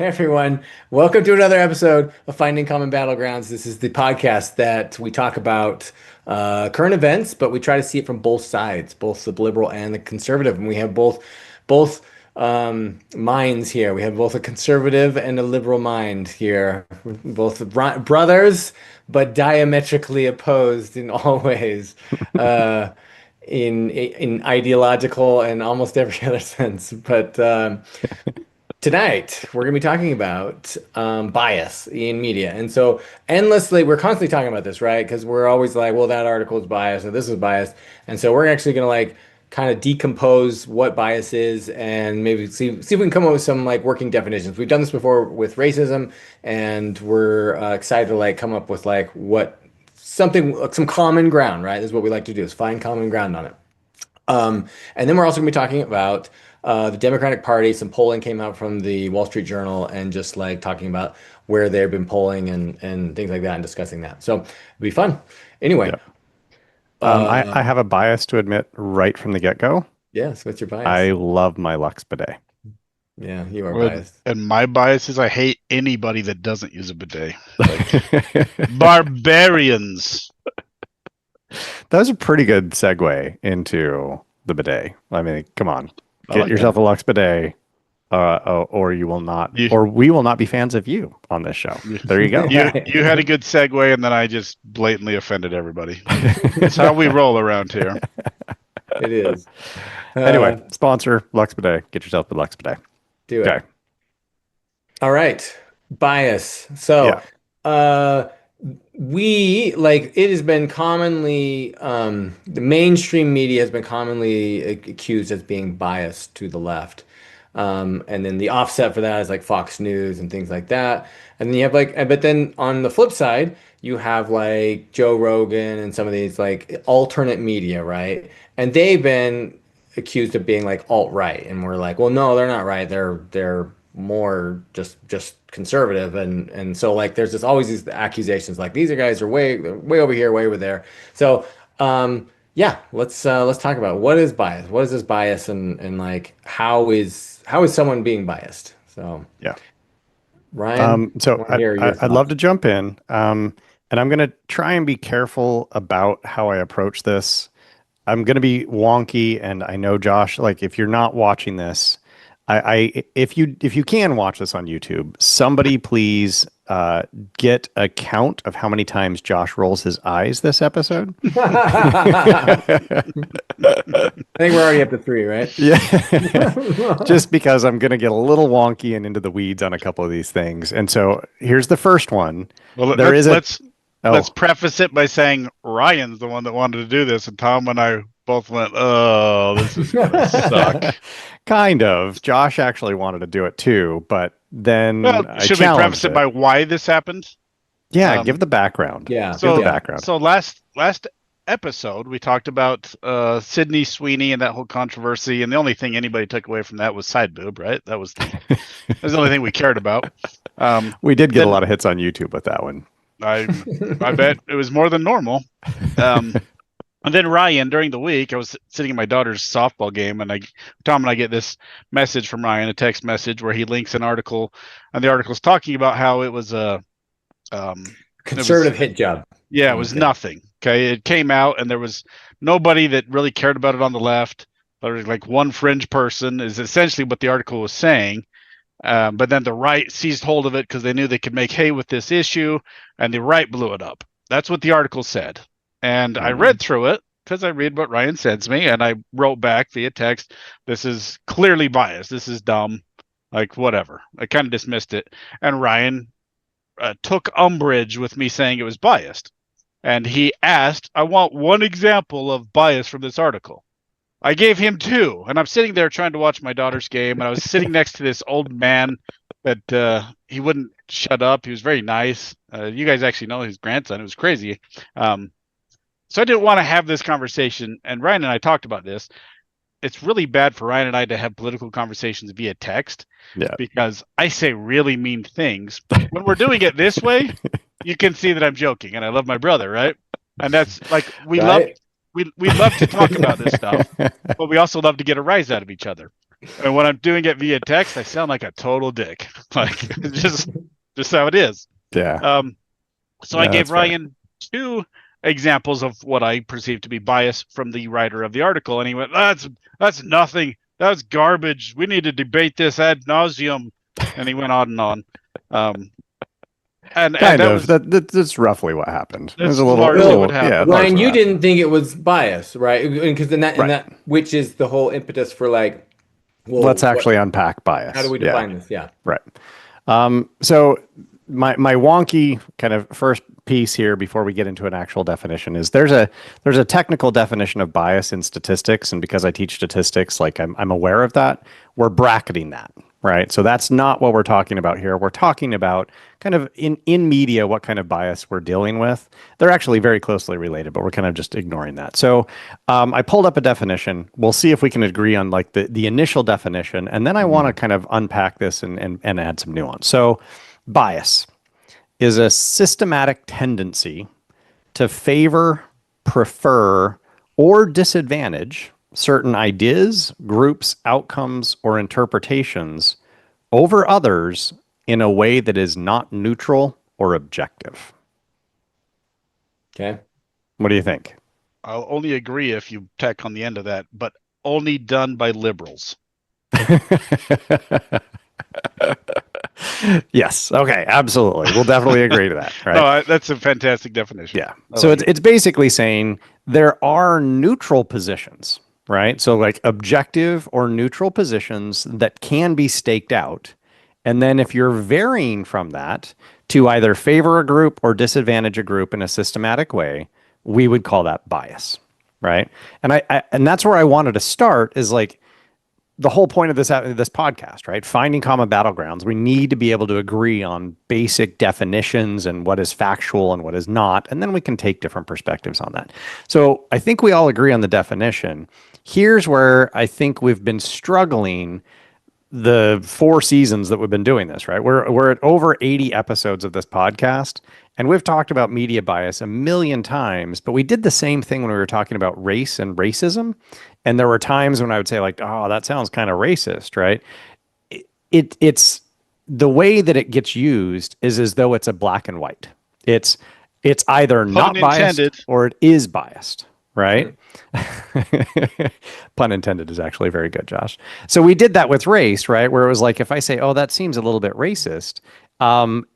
Hey everyone, welcome to another episode of Finding Common Battlegrounds. This is the podcast that we talk about current events, but we try to see it from both sides, both the liberal and the conservative. And we have both minds here. We have both a conservative and a liberal mind here, both brothers, but diametrically opposed in all ways. Uh, in ideological and almost every other sense. But tonight, we're going to be talking about bias in media. And so, endlessly, we're constantly talking about this, right? Because we're always like, well, that article is biased or this is biased. And so, we're actually going to like kind of decompose what bias is and maybe see if we can come up with some like working definitions. We've done this before with racism, and we're excited to like come up with like what something, like, some common ground, right? This is what we like to do, is find common ground on it. And then we're also going to be talking about the Democratic Party. Some polling came out from the Wall Street Journal, and just like talking about where they've been polling and things like that, and discussing that. So it'll be fun. Anyway, Yeah. I uh, have a bias to admit right from the get-go. yes, what's your bias? I love my Lux bidet. Yeah, you are Well, biased. and my bias is I hate anybody that doesn't use a bidet. Like barbarians. That was a pretty good segue into the bidet. I mean, come on, I get like yourself that. a Lux bidet, or you will not, You, or we will not be fans of you on this show. you, There you go. you had a good segue, and then I just blatantly offended everybody. It's how we roll around here. It is. Anyway, Uh, sponsor Lux bidet. Get yourself a Lux bidet. do Okay. it. All right. Bias. So, Yeah. uh, we like it has been commonly the mainstream media has been commonly accused as being biased to the left. And then the offset for that is like Fox News and things like that. And then you have like, but then on the flip side, you have like Joe Rogan and some of these like alternate media, right? And they've been accused of being like alt-right, and we're like, well, no, they're not right. They're more just conservative, and so like there's just always these accusations like these are guys are way over here, way over there. So yeah, let's talk about what is bias. What is this bias, and like how is someone being biased? So Yeah. Ryan, I So want to hear your I'd love thoughts. to jump in. And I'm going to try and be careful about how I approach this. I'm going to be wonky, and I know Josh, like if you're not watching this, if you can watch this on YouTube, somebody please get a count of how many times Josh rolls his eyes this episode. I think we're already up to three, right? Yeah. Just because I'm going to get a little wonky and into the weeds on a couple of these things. And so here's the first one. Well, There is a let's oh, preface it by saying Ryan's the one that wanted to do this, and Tom and I both went, "Oh, this is gonna suck." kind of. Josh actually wanted to do it too, but Well, then I should we preface challenged it it. by why this happened? Yeah, give Um, the background. Yeah, Give the So, yeah. background. so last episode we talked about Sydney Sweeney and that whole controversy, and the only thing anybody took away from that was side boob, right? That was the only thing we cared about. We did get a Then lot of hits on YouTube with that one. I I bet it was more than normal. Um, and then Ryan, during the week, I was sitting at my daughter's softball game, and Tom and I get this message from Ryan, a text message where he links an article, and the article's talking about how it was a it was Conservative hit job. yeah, it I was think. nothing. Okay, it came out, and there was nobody that really cared about it on the left. There was like one fringe person, is essentially what the article was saying. But then the right seized hold of it because they knew they could make hay with this issue, and the right blew it up. That's what the article said. And I Mhm. read through it because I read what Ryan sends me, and I wrote back via text, "This is clearly biased. This is dumb. Like, whatever." I kind of dismissed it. And Ryan took umbrage with me saying it was biased. And he asked, "I want one example of bias from this article." I gave him two, and I'm sitting there trying to watch my daughter's game, and I was sitting next to this old man that he wouldn't shut up. He was very nice. You guys actually know his grandson. It was crazy. Um, so I didn't want to have this conversation, and Ryan and I talked about this. It's really bad for Ryan and I to have political conversations via text Yeah. because I say really mean things. When we're doing it this way, you can see that I'm joking, and I love my brother, right? And that's like we love Right? we love to talk about this stuff, but we also love to get a rise out of each other. And when I'm doing it via text, I sound like a total dick. Like just how it is. Yeah. So I No, gave that's fair. Ryan 2 examples of what I perceive to be bias from the writer of the article, and he went, "That's nothing. That's garbage. We need to debate this ad nauseum." And he went on and on. Um, and Kind that of. was That's roughly what happened. It was that's a largely what So, little, yeah, happened. largely Ryan, what you happened. didn't think it was bias, right? Because Right. which is the whole impetus for like, Let's well, actually unpack how do bias. we Yeah. define this? Yeah. Right. So my wonky kind of first piece here before we get into an actual definition is there's a technical definition of bias in statistics, and because I teach statistics, like I'm aware of that. We're bracketing that, right? So that's not what we're talking about here. We're talking about kind of in media what kind of bias we're dealing with. They're actually very closely related, but we're kind of just ignoring that. So I pulled up a definition. We'll see if we can agree on like the initial definition, and then I want to Mhm. kind of unpack this and add some nuance. So bias is a systematic tendency to favor, prefer, or disadvantage certain ideas, groups, outcomes, or interpretations over others in a way that is not neutral or objective. Okay. What do you think? I'll only agree if you tack on the end of that, but only done by liberals. Yes. Okay. Absolutely. We'll definitely agree to that. Right. No, that's a fantastic definition. Yeah. I So like it's it. it's basically saying there are neutral positions, right? So like objective or neutral positions that can be staked out. And then if you're varying from that to either favor a group or disadvantage a group in a systematic way, we would call that bias, right? And that's where I wanted to start is like the whole point of this podcast, right? Finding common battlegrounds. We need to be able to agree on basic definitions and what is factual and what is not, and then we can take different perspectives on that. So I think we all agree on the definition. Here's where I think we've been struggling the 4 seasons that we've been doing this, right? We're at over 80 episodes of this podcast, and we've talked about media bias a million times, but we did the same thing when we were talking about race and racism. And there were times when I would say, like, oh, that sounds kind of racist, right? It's the way that it gets used is as though it's a black and white. It's it's either Pun not biased intended. or it is biased, right? Sure. Pun intended is actually very good, Josh. So we did that with race, right? Where it was like, if I say, oh, that seems a little bit racist,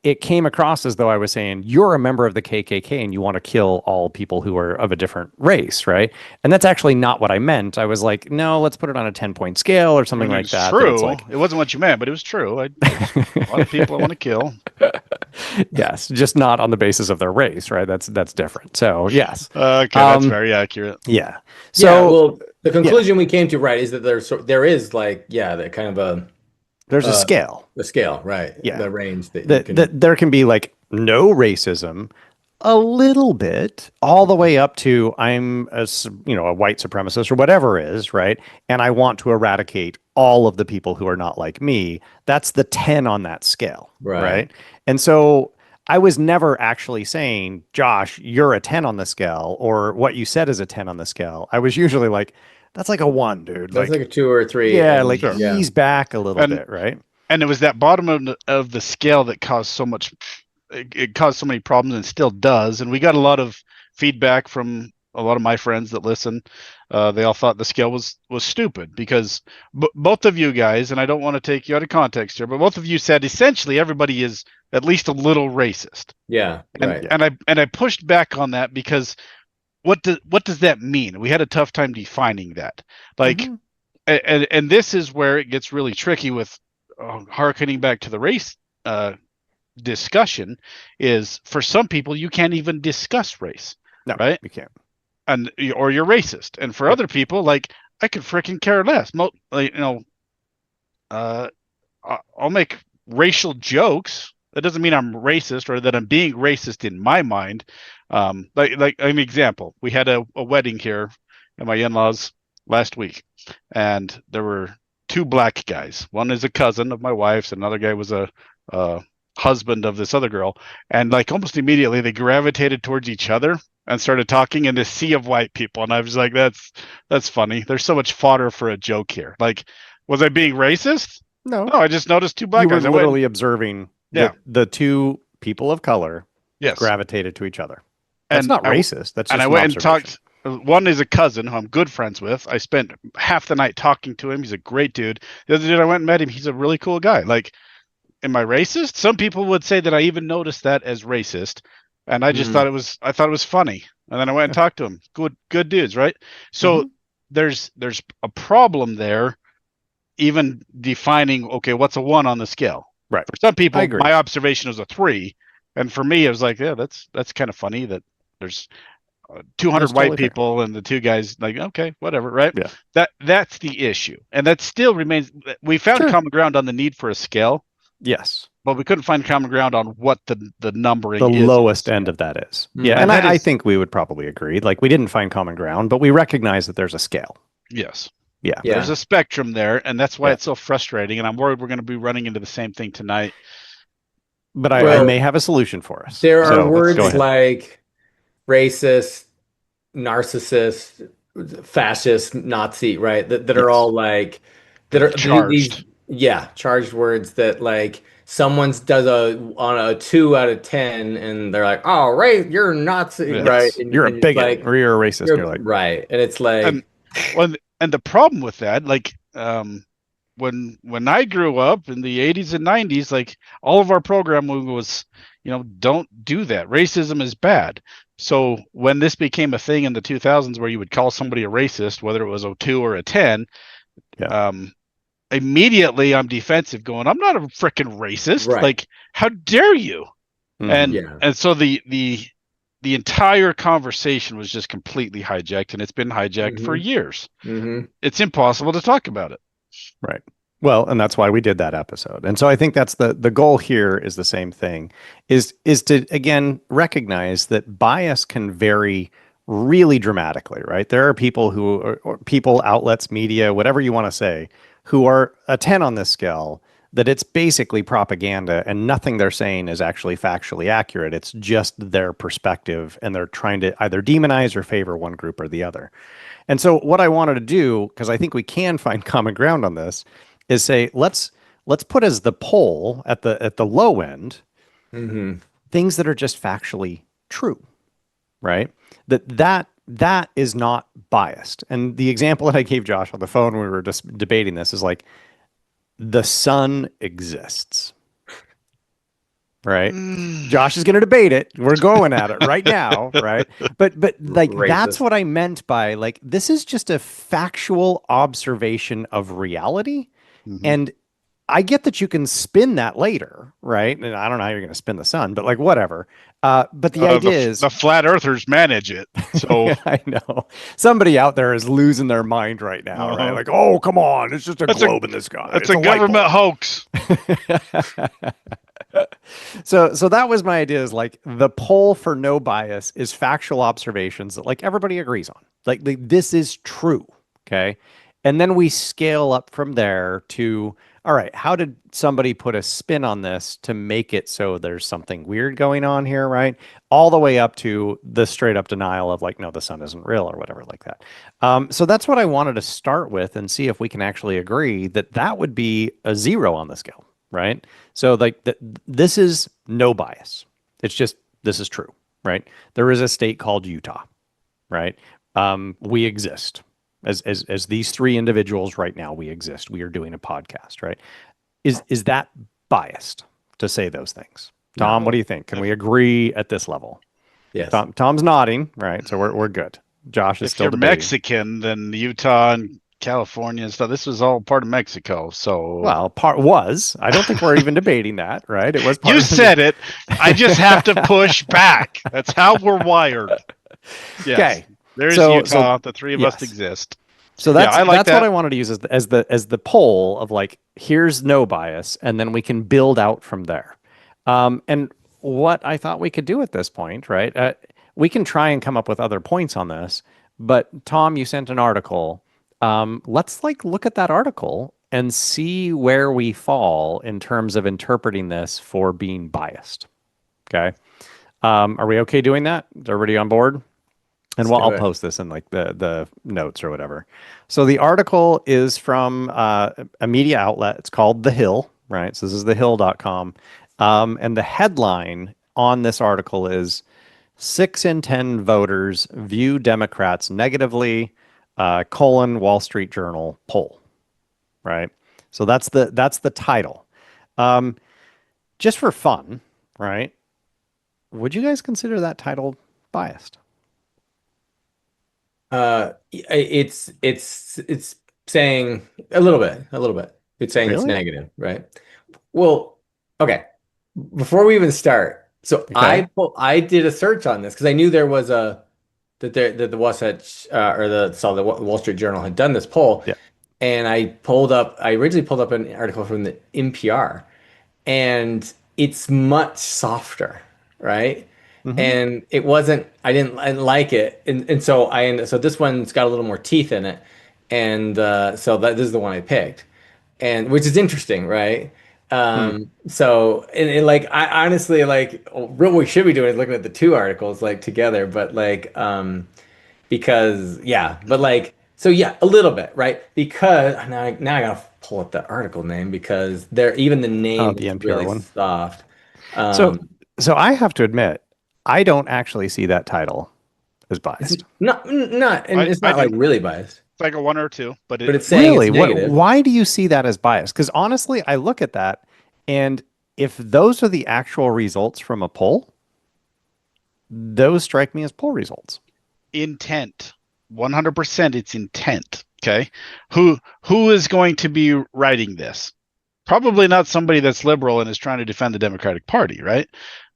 it came across as though I was saying, you're a member of the KKK and you want to kill all people who are of a different race, right? And that's actually not what I meant. I was like, no, let's put it on a 10-point scale or I something mean, like it's that. That it's true. like, It wasn't what you meant, but it was true. There's a lot of people I want to kill. yes, just not on the basis of their race, right? That's different. So yes. Okay, that's very accurate. Yeah. Yeah. So Well, the yeah, conclusion we came to, right, is that there is like, yeah, that kind of there's a uh, scale. a scale, right? Yeah. The range that you That can. there can be like no racism, a little bit, all the way up to I'm a white supremacist or whatever it is, right? And I want to eradicate all of the people who are not like me. That's the 10 on that scale, Right. right? And so I was never actually saying, Josh, you're a 10 on the scale, or what you said is a 10 on the scale. I was usually like, that's like a 1, dude. That's like Like, a 2 or 3, yeah, and like Sure. yeah. ease back a little And bit, right? and it was that bottom of the scale that caused so much. It caused so many problems and still does. And we got a lot of feedback from a lot of my friends that listen. They all thought the scale was stupid because both of you guys, and I don't want to take you out of context here, but both of you said essentially everybody is at least a little racist. Yeah. And Right. Yeah. I pushed back on that because what does that mean? We had a tough time defining that. Like, Mhm. and this is where it gets really tricky with harkening back to the race discussion. Is for some people you can't even discuss race, No, right? you can't. And or you're racist. And for Yep. other people, like I could freaking care less. Like, uh, I'll make racial jokes. That doesn't mean I'm racist or that I'm being racist in my mind. Like an example, we had a wedding here at my in-laws last week, and there were 2 black guys. One is a cousin of my wife's, and another guy was a husband of this other girl. And like almost immediately, they gravitated towards each other and started talking in this sea of white people. And I was like, that's funny. There's so much fodder for a joke here. Like Was I being racist? No, No, I just noticed two black you were guys. I went, literally observing yeah, that the two people of color yes, gravitated to each other. That's and not racist. That's and I just an went and observation. talked. One is a cousin who I'm good friends with. I spent half the night talking to him. He's a great dude. The other dude I went and met him. He's a really cool guy. Like, am I racist? Some people would say that I even noticed that as racist, and I just thought Mm. it was. I thought it was funny, and then I went and Yeah. talked to him. Good dudes, right? So Mm-hmm. there's a problem there. Even defining, okay, what's a one on the scale? Right. For some I people, agree. my observation was a three, and for me, it was like, yeah, that's kind of funny that there's 200 That's white totally fair. people and the two guys like, okay, whatever, right? Yeah. That's the issue, and that still remains. We found Sure. common ground on the need for a scale, Yes. but we couldn't find common ground on what the numbering The is on the lowest end scale. of that is. Yeah. Mm-hmm. And And that I is, think we would probably agree. Like, we didn't find common ground, but we recognize that there's a scale. yes, Yeah. there's Yeah. a spectrum there, and that's why Yeah. it's so frustrating. And I'm worried we're going to be running into the same thing tonight. But I Well, may have a solution for us. there are Okay, So let's go see. words ahead. like racist, narcissist, fascist, Nazi, right? That are Yes. all like that They're are these, charged. yeah, charged words that like someone's does a on a 2 out of 10 and they're like, oh, right, you're a Nazi, Yeah. right? Yes. You're a And it's bigot like or you're a racist. And you're you're like, right. And it's And like, when and the problem with that, like when I grew up in the 80s and 90s, like all of our programming was, don't do that. Racism is bad. So when this became a thing in the 2000s where you would call somebody a racist, whether it was a 2 or a 10, yeah. um, immediately I'm defensive going, I'm not a freaking racist. right. Like, how dare you? Mhm. And Yeah. and so the entire conversation was just completely hijacked, and it's been hijacked for Hmm. years. Hmm. It's impossible to talk about it. Right. Well, and that's why we did that episode. And so I think that's the goal here is the same thing is to again recognize that bias can vary really dramatically, right? There are people who or people, outlets, media, whatever you want to say, who are a 10 on this scale that it's basically propaganda and nothing they're saying is actually factually accurate. It's just their perspective and they're trying to either demonize or favor one group or the other. And so what I wanted to do, because I think we can find common ground on this, is say let's put as the pole at the low end Hmm. things that are just factually true, right? That is not biased. And the example that I gave Josh on the phone when we were just debating this is like the sun exists, right? Mm. Josh is going to debate it. We're going at it right now, right? But like that's Racist. what I meant by like this is just a factual observation of reality. Mhm. And I get that you can spin that later, right? And I don't know how you're going to spin the sun, but like whatever. But the The idea is, the flat earthers manage it. So I know somebody out there is losing their mind right now, right? uh, Like, oh, come on, it's just a that's a globe in the sky. that's It's a a light government bulb. hoax. So that was my idea is like the poll for no bias is factual observations that like everybody agrees on. Like this is true. Okay. And then we scale up from there to, all right, how did somebody put a spin on this to make it so there's something weird going on here, right? All the way up to the straight up denial of like, no, the sun isn't real or whatever like that. So that's what I wanted to start with and see if we can actually agree that that would be a 0 on the scale, right? So like this is no bias. It's just this is true, right? There is a state called Utah, right? We exist as these three individuals right now. We exist. We are doing a podcast, right? Is that biased to say those things? Tom, what No. do you think? Can If we agree at this level? Yes. Tom's nodding, right? So we're good. Josh is if still you're debating. Mexican, then Utah and California and stuff, this was all part of Mexico. So Well, part was. I don't think we're even debating that, right? It was part you of the. said it. I just have to push back. That's how we're wired. Yes. Okay. There's So Utah. The three of us yes. exist. So Yeah, I like that's what that. I wanted to use as the poll of like here's no bias, and then we can build out from there. And what I thought we could do at this point, right? We can try and come up with other points on this, but Tom, you sent an article. Let's like look at that article and see where we fall in terms of interpreting this for being biased. Okay. Are we okay doing that? Is everybody on board? And Let's well, do I'll it. post this in like the notes or whatever. So the article is from a media outlet. It's called The Hill, right? So this is thehill.com. And the headline on this article is 6 in 10 voters view Democrats negatively, Wall Street Journal poll, right? So that's the title. Um, just for fun, right? Would you guys consider that title biased? It's saying a little bit, a little bit. It's saying it's Really? negative, right? Well, okay. Before we even start, so Okay. I did a search on this because I knew there was a that the Wasatch or the Wall Street Journal had done this poll, Yeah. and I originally pulled up an article from the NPR, and it's much softer, right? Hmm. And it wasn't, I didn't like it. And so so this one's got a little more teeth in it. And so this is the one I picked. And which is interesting, right? Hmm. So and like I honestly like what we should be doing is looking at the two articles like together, but like because yeah, but like so yeah, a little bit, right? Because now I gotta pull up the article name because there even the Oh, name the is NPR really one. soft. So, Um, so I have to admit, I don't actually see that title as it's biased. not, and it's I not do. like really biased, It's like a 1 or 2, but but it it's saying it's Really? What? negative. Why do you see that as biased? Because honestly, I look at that, and if those are the actual results from a poll, those strike me as poll results. intent. 100% it's intent. Okay. Who is going to be writing this? Probably not somebody that's liberal and is trying to defend the Democratic Party, right?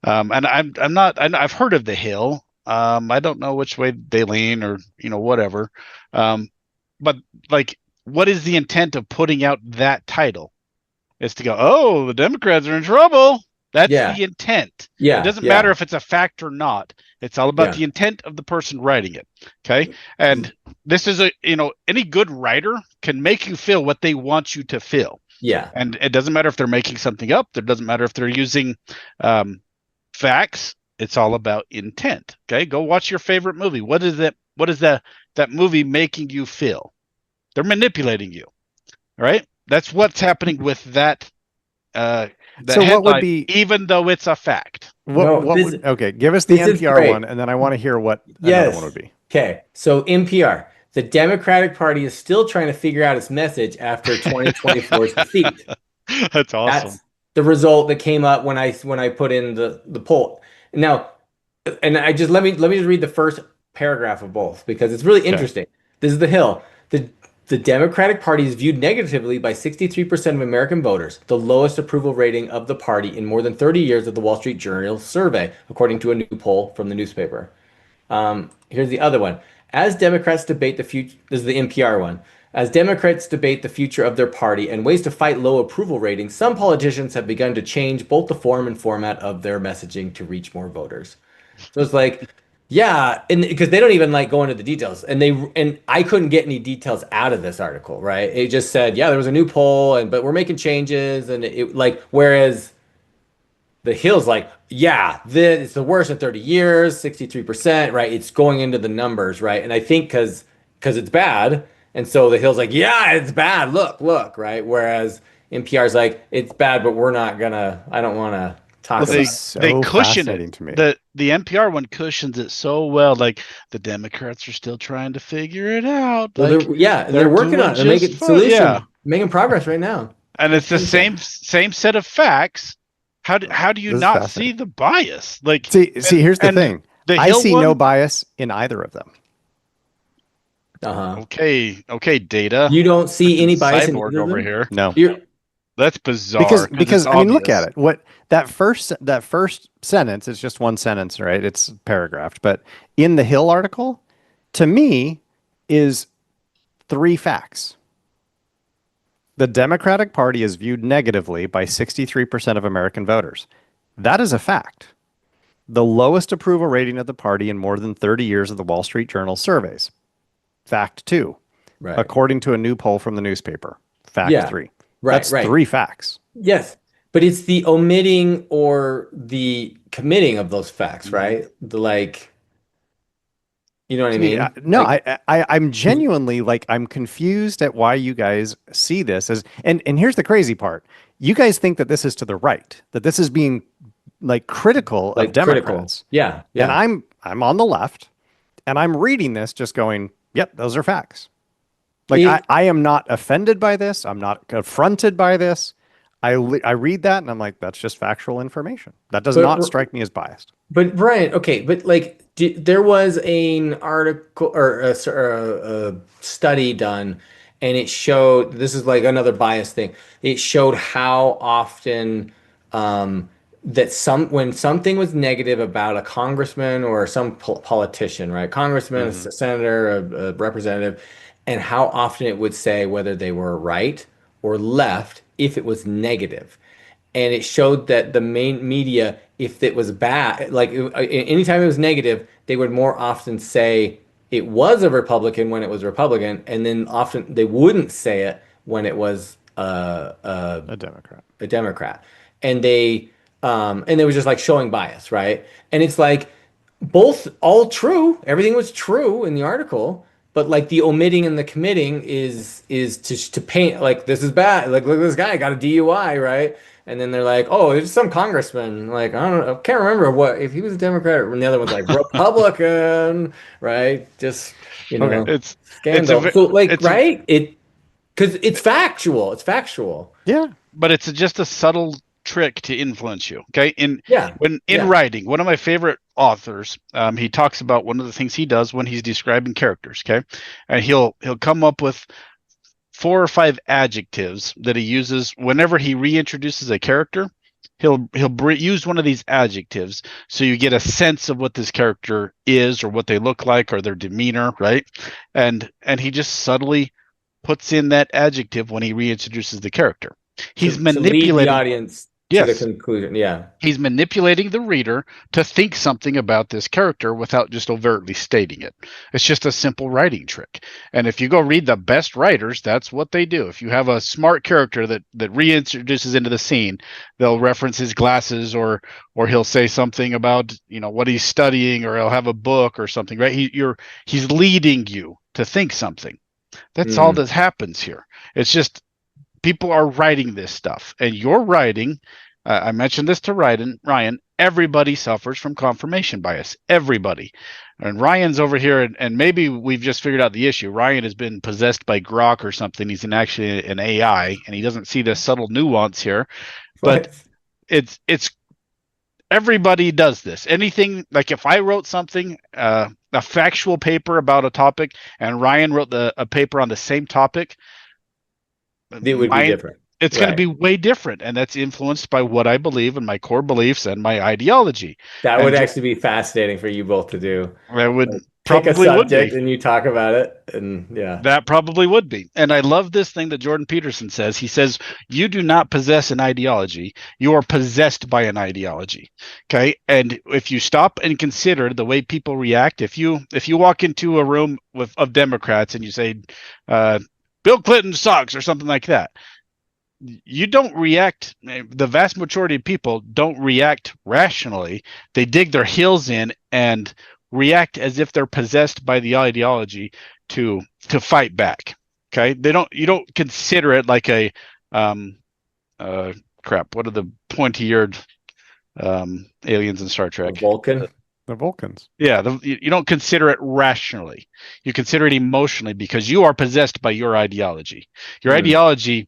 And I'm not. I've heard of the Hill. I don't know which way they lean or whatever. Um, but like, what is the intent of putting out that title? Is to go, oh, the Democrats are in trouble. That's Yeah, the intent. It yeah, doesn't matter yeah, if it's a fact or not. It's all about yeah, the intent of the person writing it. Okay. And this is any good writer can make you feel what they want you to feel. yeah, And it doesn't matter if they're making something up. It doesn't matter if they're using um, facts. It's all about intent. Okay. Go watch your favorite movie. What is it? What is that movie making you feel? They're manipulating you. Right? That's what's happening with that So, what would headline, be even though it's a fact. what? no, What would? Okay, give us the this is NPR one, great. and then I want to hear what another one would Yes. be. Okay. So NPR, the Democratic Party is still trying to figure out its message after 2024's defeat. That's awesome. That's the result that came up when I put in the poll. Now, and I just let me just read the first paragraph of both because it's really Okay. interesting. This is the Hill. The Democratic Party is viewed negatively by 63% of American voters, the lowest approval rating of the party in more than 30 years of the Wall Street Journal survey, according to a new poll from the newspaper. Here's the other one. As Democrats debate the future, this is the NPR one. As Democrats debate the future of their party and ways to fight low approval ratings, some politicians have begun to change both the form and format of their messaging to reach more voters. So it's like, yeah, and because they don't even like go into the details, and I couldn't get any details out of this article, right? It just said, yeah, there was a new poll, and but we're making changes, and it like whereas the Hill's like, yeah, this it's the worst in 30 years, 63%, right? It's going into the numbers, right? And I think because it's bad, and so the Hill's like, yeah, it's bad. Look, right? Whereas NPR's like, it's bad, but we're not gonna, I don't want to Well, talk This is about it. they so cushion it. fascinating to me. The NPR one cushions it so well. Like the Democrats are still trying to figure it out. Well, Like and they're they're working on doing it. They're just making fine. Yeah, making progress right now. and That's it's the pretty sad. same set of facts. How do you This is not see fascinating. the bias? Like See, here's the and thing. the I Hill see no one. bias in either of them. Uh-huh. Okay, data. You don't see Fucking any bias in cyborg either of over them? here. No. You're That's bizarre because it's Because I mean, look at obvious. it. What that first sentence, it's just one sentence, right? It's paragraphed, but in the Hill article, to me, is three facts. The Democratic Party is viewed negatively by 63% of American voters. That is a fact. The lowest approval rating of the party in more than 30 years of the Wall Street Journal surveys. Fact two, right. according to a new poll from the newspaper. Fact Yeah. three. Right, That's right. three facts. Yes. But it's the omitting or the committing of those facts, Mhm. right? The like You know what I Yeah, mean? no, Like, I'm genuinely like I'm confused at why you guys see this as and here's the crazy part. You guys think that this is to the right, that this is being like critical of critical. Democrats. Yeah, And yeah. I'm on the left and I'm reading this just going, yep, those are facts. Like It, I am not offended by this. I'm not confronted by this. I read that and I'm like, that's just factual information. That does but not strike me as biased. But Brian, okay, but like there was an article or a study done, and it showed this is like another bias thing. It showed how often that when something was negative about a congressman or some politician, right? Congressman, a Hmm. senator, a representative, and how often it would say whether they were right or left if it was negative, and it showed that the main media, if it was bad, like anytime it was negative, they would more often say it was a Republican when it was Republican, and then often they wouldn't say it when it was A Democrat. a Democrat, and they was just like showing bias, right? And it's like both all true, everything was true in the article, but like the omitting and the committing is to paint like this is bad, like look, this guy got a DUI, right? And then they're like, oh, it's some congressman. Like, I don't know, I can't remember what if he was a Democrat, and the other one's like Republican, right? Just, Okay. It's a scandal. So like, it's a right? It because it's factual. It's factual. Yeah. but it's just a subtle trick to influence you. Okay, Yeah. when in Yeah. writing, one of my favorite authors, he talks about one of the things he does when he's describing characters. Okay, and he'll come up with 4 or 5 adjectives that he uses whenever he reintroduces a character. He'll use one of these adjectives so you get a sense of what this character is or what they look like or their demeanor, right? And he just subtly puts in that adjective when he reintroduces the character. He's To lead the manipulating. audience to the Yes, conclusion. Yeah. he's manipulating the reader to think something about this character without just overtly stating it. It's just a simple writing trick. And if you go read the best writers, that's what they do. If you have a smart character that reintroduces into the scene, they'll reference his glasses, or he'll say something about, what he's studying, or he'll have a book or something, right? He's leading you to think something. That's all Mm. that happens here. It's just people are writing this stuff, and you're writing. I mentioned this to Ryan. Everybody suffers from confirmation bias. Everybody. And Ryan's over here, and maybe we've just figured out the issue. Ryan has been possessed by Grok or something. He's actually an AI, and he doesn't see the subtle nuance here. But What? it's everybody does this. Anything, like if I wrote something, a factual paper about a topic, and Ryan wrote a paper on the same topic, It would be mine different. it's going to Right. be way different, and that's influenced by what I believe and my core beliefs and my ideology. That would And actually be fascinating for you both to do. that would Like, pick a probably would subject be. and you talk about it. And yeah. That probably would be. And I love this thing that Jordan Peterson says. He says, you do not possess an ideology. You are possessed by an ideology. Okay. And if you stop and consider the way people react, if you walk into a room of Democrats and you say, Bill Clinton sucks or something like that, you don't react. The vast majority of people don't react rationally. They dig their heels in and react as if they're possessed by the ideology to fight back. Okay, you don't consider it like a crap. What are the pointy-eared aliens in Star A Trek? Vulcan. The Vulcans. Yeah, you don't consider it rationally. You consider it emotionally because you are possessed by your ideology. Your Mm. ideology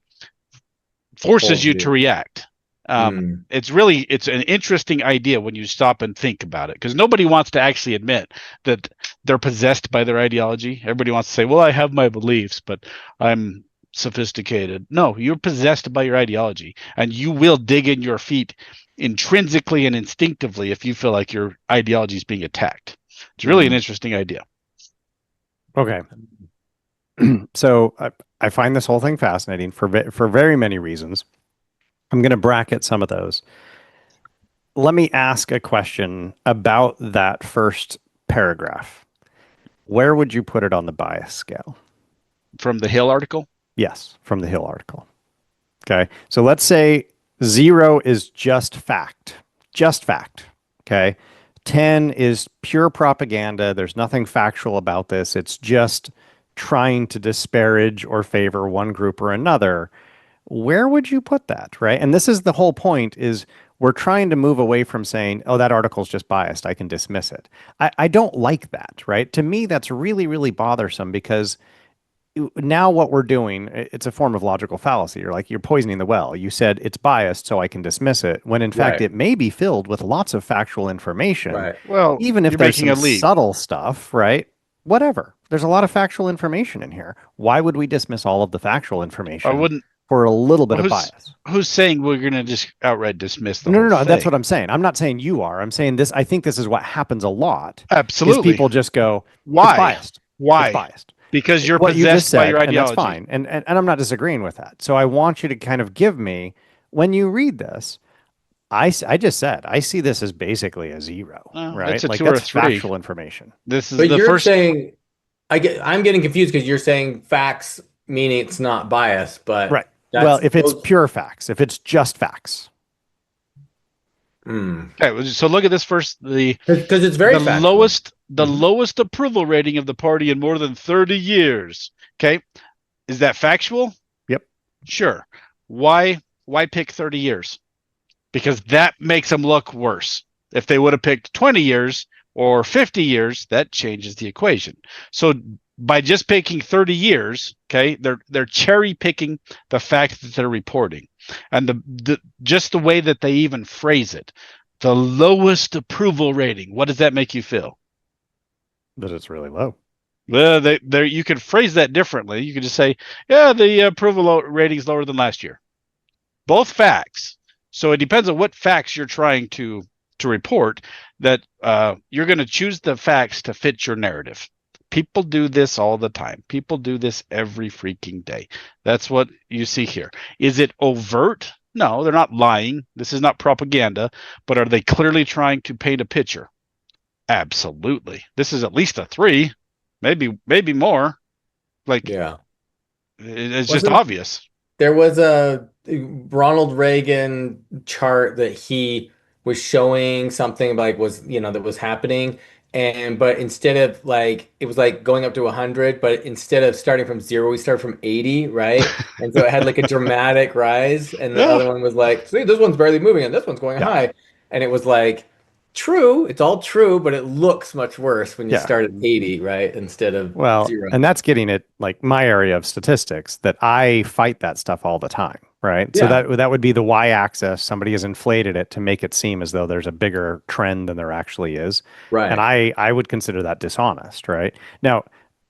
forces Holds you to you. react. Mm. It's an interesting idea when you stop and think about it, because nobody wants to actually admit that they're possessed by their ideology. Everybody wants to say, well, I have my beliefs, but I'm sophisticated. No, you're possessed by your ideology, and you will dig in your feet intrinsically and instinctively if you feel like your ideology is being attacked. It's really an Mm. interesting idea. Okay. So I find this whole thing fascinating for very many reasons. I'm going to bracket some of those. Let me ask a question about that first paragraph. Where would you put it on the bias scale? From the Hill article? Yes, from the Hill article. Okay. So let's say 0 is just fact. Just fact. Okay. 10 is pure propaganda. There's nothing factual about this. It's just trying to disparage or favor one group or another. Where would you put that, right? And this is the whole point is we're trying to move away from saying, oh, that article's just biased. I can dismiss it. I don't like that, right? To me, that's really, really bothersome because now what we're doing, it's a form of logical fallacy. You're like, you're poisoning the well. You said it's biased, so I can dismiss it, when in fact Right. it may be filled with lots of factual information, Right. Well, even if you're there's making some a leap. subtle stuff, right? Whatever. There's a lot of factual information in here. Why would we dismiss all of the factual I information wouldn't. for a little bit of Who's bias? who's saying we're going to just outright dismiss the No, no, whole no. That's thing? what I'm saying. I'm not saying you are. I'm saying this. I think this is what happens a lot is Absolutely. people just go, it's Why? biased. It's Why? biased. Because you're What you just possessed by your said, and that's ideology. fine. And I'm not disagreeing with that. So I want you to kind of give me, when you read this, I just said, I see this as basically a zero, It's right? a Like 2 or a that's 3. factual information. This is But the you're first. saying I'm getting confused because you're saying facts meaning it's not biased, Right. but Well, that's if it's those. pure facts, if it's just facts. Okay, so look at this first. Because it's very The factual. Mhm. lowest approval rating of the party in more than 30 years. Okay, is that factual? Yep. Sure. Why pick 30 years? Because that makes them look worse. If they would have picked 20 years or 50 years, that changes the equation. So by just picking 30 years, okay, they're cherry picking the fact that they're reporting. And just the way that they even phrase it. The lowest approval rating. What does that make you feel? That it's really low. Well, you could phrase that differently. You could just say, yeah, the approval rating is lower than last year. Both facts. So it depends on what facts you're trying to report. That you're going to choose the facts to fit your narrative. People do this all the time. People do this every freaking day. That's what you see here. Is it overt? No, they're not lying. This is not propaganda. But are they clearly trying to paint a picture? Absolutely. This is at least a 3, maybe more. Like Yeah. it's just Wasn't obvious. There was a Ronald Reagan chart that he was showing something like that was happening. And but instead of like it was like going up to 100, but instead of starting from zero, we started from 80, right? And so it had like a dramatic rise, and the Yeah. other one was like, see, this one's barely moving and this one's going Yeah. high. And it was like true, it's all true, but it looks much worse when you Yeah. start at 80, right? Instead of Well, zero. and that's getting it like my area of statistics that I fight that stuff all the time, right? So Yeah, that would be the y-axis. Somebody has inflated it to make it seem as though there's a bigger trend than there actually is. And right. I would consider that dishonest, right? Now,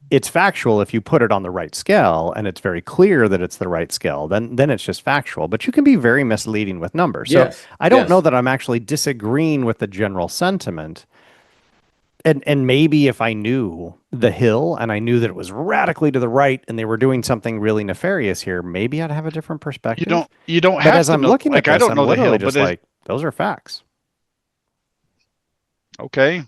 it's factual if you put it on the right scale and it's very clear that it's the right scale, then it's just factual. But you can be very misleading with numbers. So Yes, I don't know yes. that I'm actually disagreeing with the general sentiment. And maybe if I knew the hill and I knew that it was radically to the right and they were doing something really nefarious here, maybe I'd have a different perspective. You don't But have as to I'm know. looking at Like I this, don't I'm know the literally hill, but just like, those are facts. okay.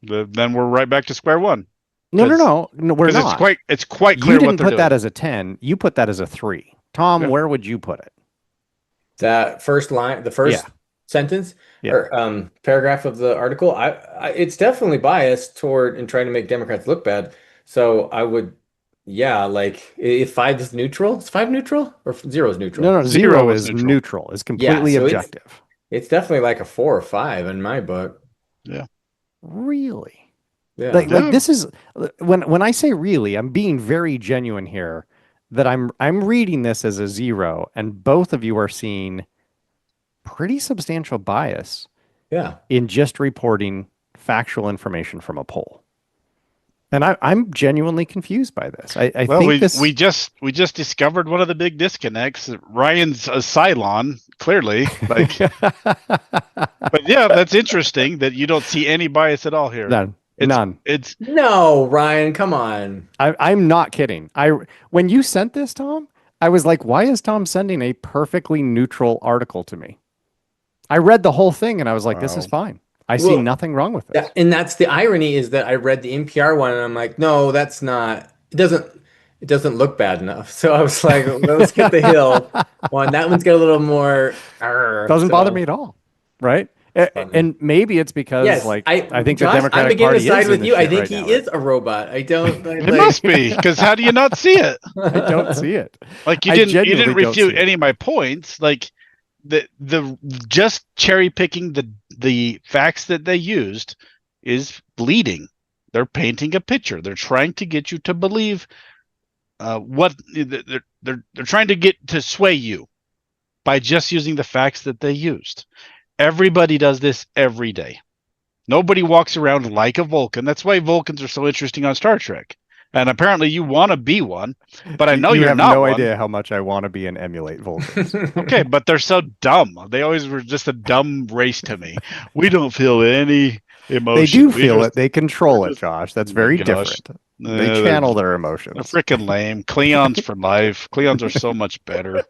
Then we're right back to square one No, no, because no, no, we're not. it's quite You clear what didn't they're put that doing. as a 10. You put that as a 3. Tom, Yeah. where would you put it? That first line, the Yeah. first sentence Yeah. or paragraph of the article, it's definitely biased toward and trying to make Democrats look bad. So I would, yeah, like if five is neutral, is five neutral or zero is No, neutral? no, 0 0 is is neutral. neutral, is Yeah, completely so objective. it's definitely like a 4 or 5 in my book. Yeah. Really? Yeah. Like Yeah. this is when I say really, I'm being very genuine here that I'm reading this as a 0 and both of you are seeing pretty substantial bias Yeah. in just reporting factual information from a poll. And I'm genuinely confused by this. I Well, think we this. just discovered one of the big disconnects. Ryan's a Cylon, clearly. Like, but yeah, that's interesting that you don't see any bias at all here. None, It's none. it's No, Ryan, come on. I'm not kidding. When you sent this, Tom, I was like, why is Tom sending a perfectly neutral article to me? I read the whole thing and I was like, this is wow. fine. I see Well, nothing wrong with this. and that's the irony is that I read the NPR one and I'm like, no, that's not. It doesn't look bad enough. So I was like, well, let's get the Hill one. That one's got a little more. Doesn't bother me So at all. Right. And maybe it's because Yes, like I think the Josh, I'm Democratic beginning to Party side is in with the you. I shit think right he now, is right? a robot. I don't It must be, because how do you not see it? I don't see it. Like I you didn't genuinely don't see refute it. any of my points. Like the just cherry picking the facts that they used is bleeding. They're painting a picture. They're trying to get you to believe what they're trying to get to sway you by just using the facts that they used. Everybody does this every day. Nobody walks around like a Vulcan. That's why Vulcans are so interesting on Star Trek. And apparently you want to be one, but I know You you're have not no one. idea how much I want to be and emulate Vulcans. Okay, but they're so dumb. They always were just a dumb race to me. We don't feel any They emotion. do feel it. They We're control it, just, Josh. oh That's my very gosh. different. They They're channel their emotions. freaking lame. Cleons for life. Cleons are so much better.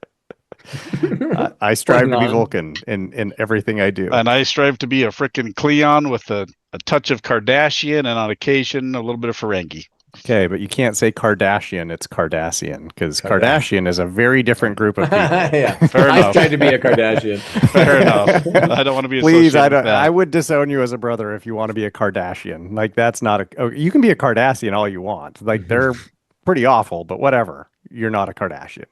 I strive to be Klingon. Vulcan in everything I do. And I strive to be a freaking Cleon with a touch of Kardashian and on occasion a little bit of Ferengi. Okay, but you can't say Kardashian, it's Cardassian, because Kardashian. Kardashian is a very different group of people. Yeah, Fair I enough. tried to be a Kardashian. Fair enough. I don't want to be Please, associated with I that. would disown you as a brother if you want to be a Kardashian. Like that's not a oh, you can be a Cardassian all you want. Like they're pretty awful, but whatever. You're not a Kardashian.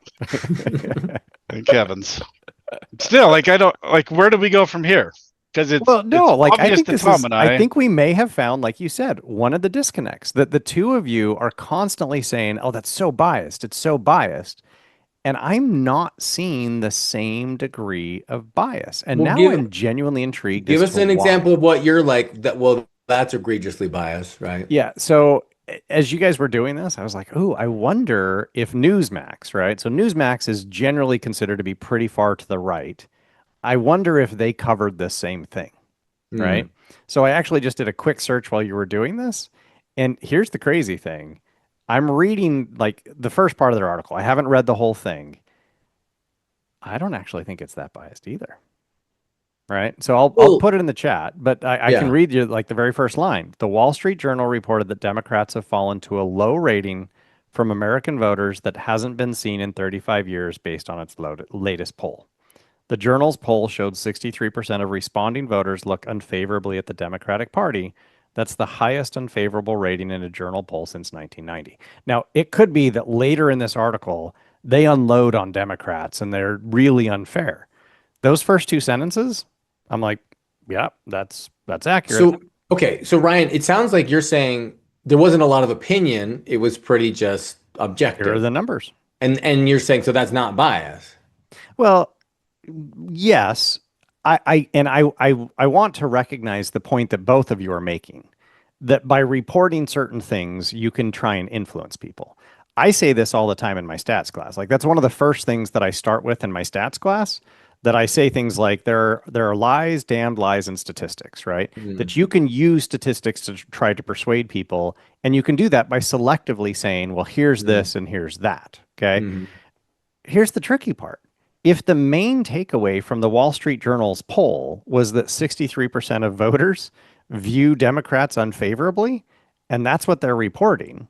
Thank heavens. Still, like I don't like. Where do we go from here? Because Well, it's no, like I obvious think to this Tom is and I I. think we may have found, like you said, one of the disconnects that the two of you are constantly saying, "Oh, that's so biased. It's so biased." And I'm not seeing the same degree of bias. And Well, now I'm genuinely intrigued give as us to an why. example of what you're like. That well, that's egregiously biased, right? Yeah. So as you guys were doing this, I was like, "Ooh, I wonder if Newsmax, right? So Newsmax is generally considered to be pretty far to the right. I wonder if they covered the same thing, right?" Hmm. So I actually just did a quick search while you were doing this. And here's the crazy thing. I'm reading like the first part of their article. I haven't read the whole thing. I don't actually think it's that biased either. Right. So I'll Well, put it in the chat, but I can yeah. read you like the very first line. The Wall Street Journal reported that Democrats have fallen to a low rating from American voters that hasn't been seen in 35 years based on its latest poll. The Journal's poll showed 63% of responding voters look unfavorably at the Democratic Party. That's the highest unfavorable rating in a Journal poll since 1990. Now, it could be that later in this article, they unload on Democrats and they're really unfair. Those first two sentences, I'm like, yeah, that's accurate. So okay, so Ryan, it sounds like you're saying there wasn't a lot of opinion. It was pretty just Here are objective, the numbers. and you're saying so that's not bias. Well, yes, I want to recognize the point that both of you are making, that by reporting certain things, you can try and influence people. I say this all the time in my stats class. Like that's one of the first things that I start with in my stats class. That I say things like there are lies, damned lies, and statistics, right? That Mm, you can use statistics to try to persuade people, and you can do that by selectively saying, well, here's mm, this and here's that. Okay. mm. Here's the tricky part. If the main takeaway from the Wall Street Journal's poll was that 63% of voters view Democrats unfavorably, and that's what they're reporting,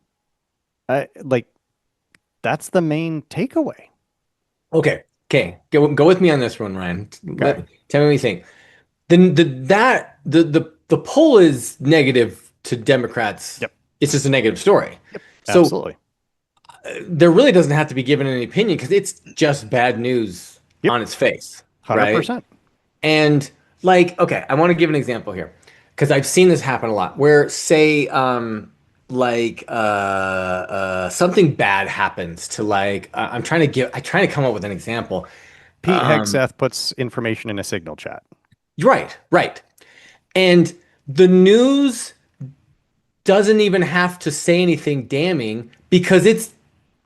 like that's the main takeaway. Okay, okay, go with me on this one, Ryan. Okay. Tell me what you think. The poll is negative to Democrats. Yep. It's just a negative story. So Absolutely. there really doesn't have to be given any opinion because it's just bad news Yep. on its face, right? 100%. And like, okay, I want to give an example here because I've seen this happen a lot where say something bad happens to like I'm trying to come up with an example. Pete Hegseth puts information in a signal chat. Right, right. And the news doesn't even have to say anything damning because it's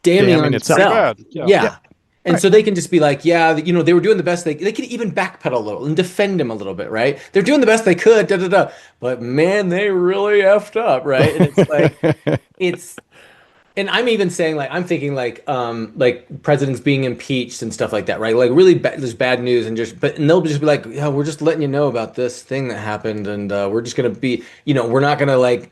damning Damning on itself. Pretty itself. bad. Yeah. Yeah. Yep. And Right. so they can just be like, yeah, they were doing the best they could even backpedal a little and defend him a little bit, right? They're doing the best they could, da da da. But man, they really effed up, right? And it's like it's and I'm even saying like I'm thinking like presidents being impeached and stuff like that, right? Like really there's bad news and and they'll just be like, yeah, we're just letting you know about this thing that happened and we're just gonna be, we're not gonna like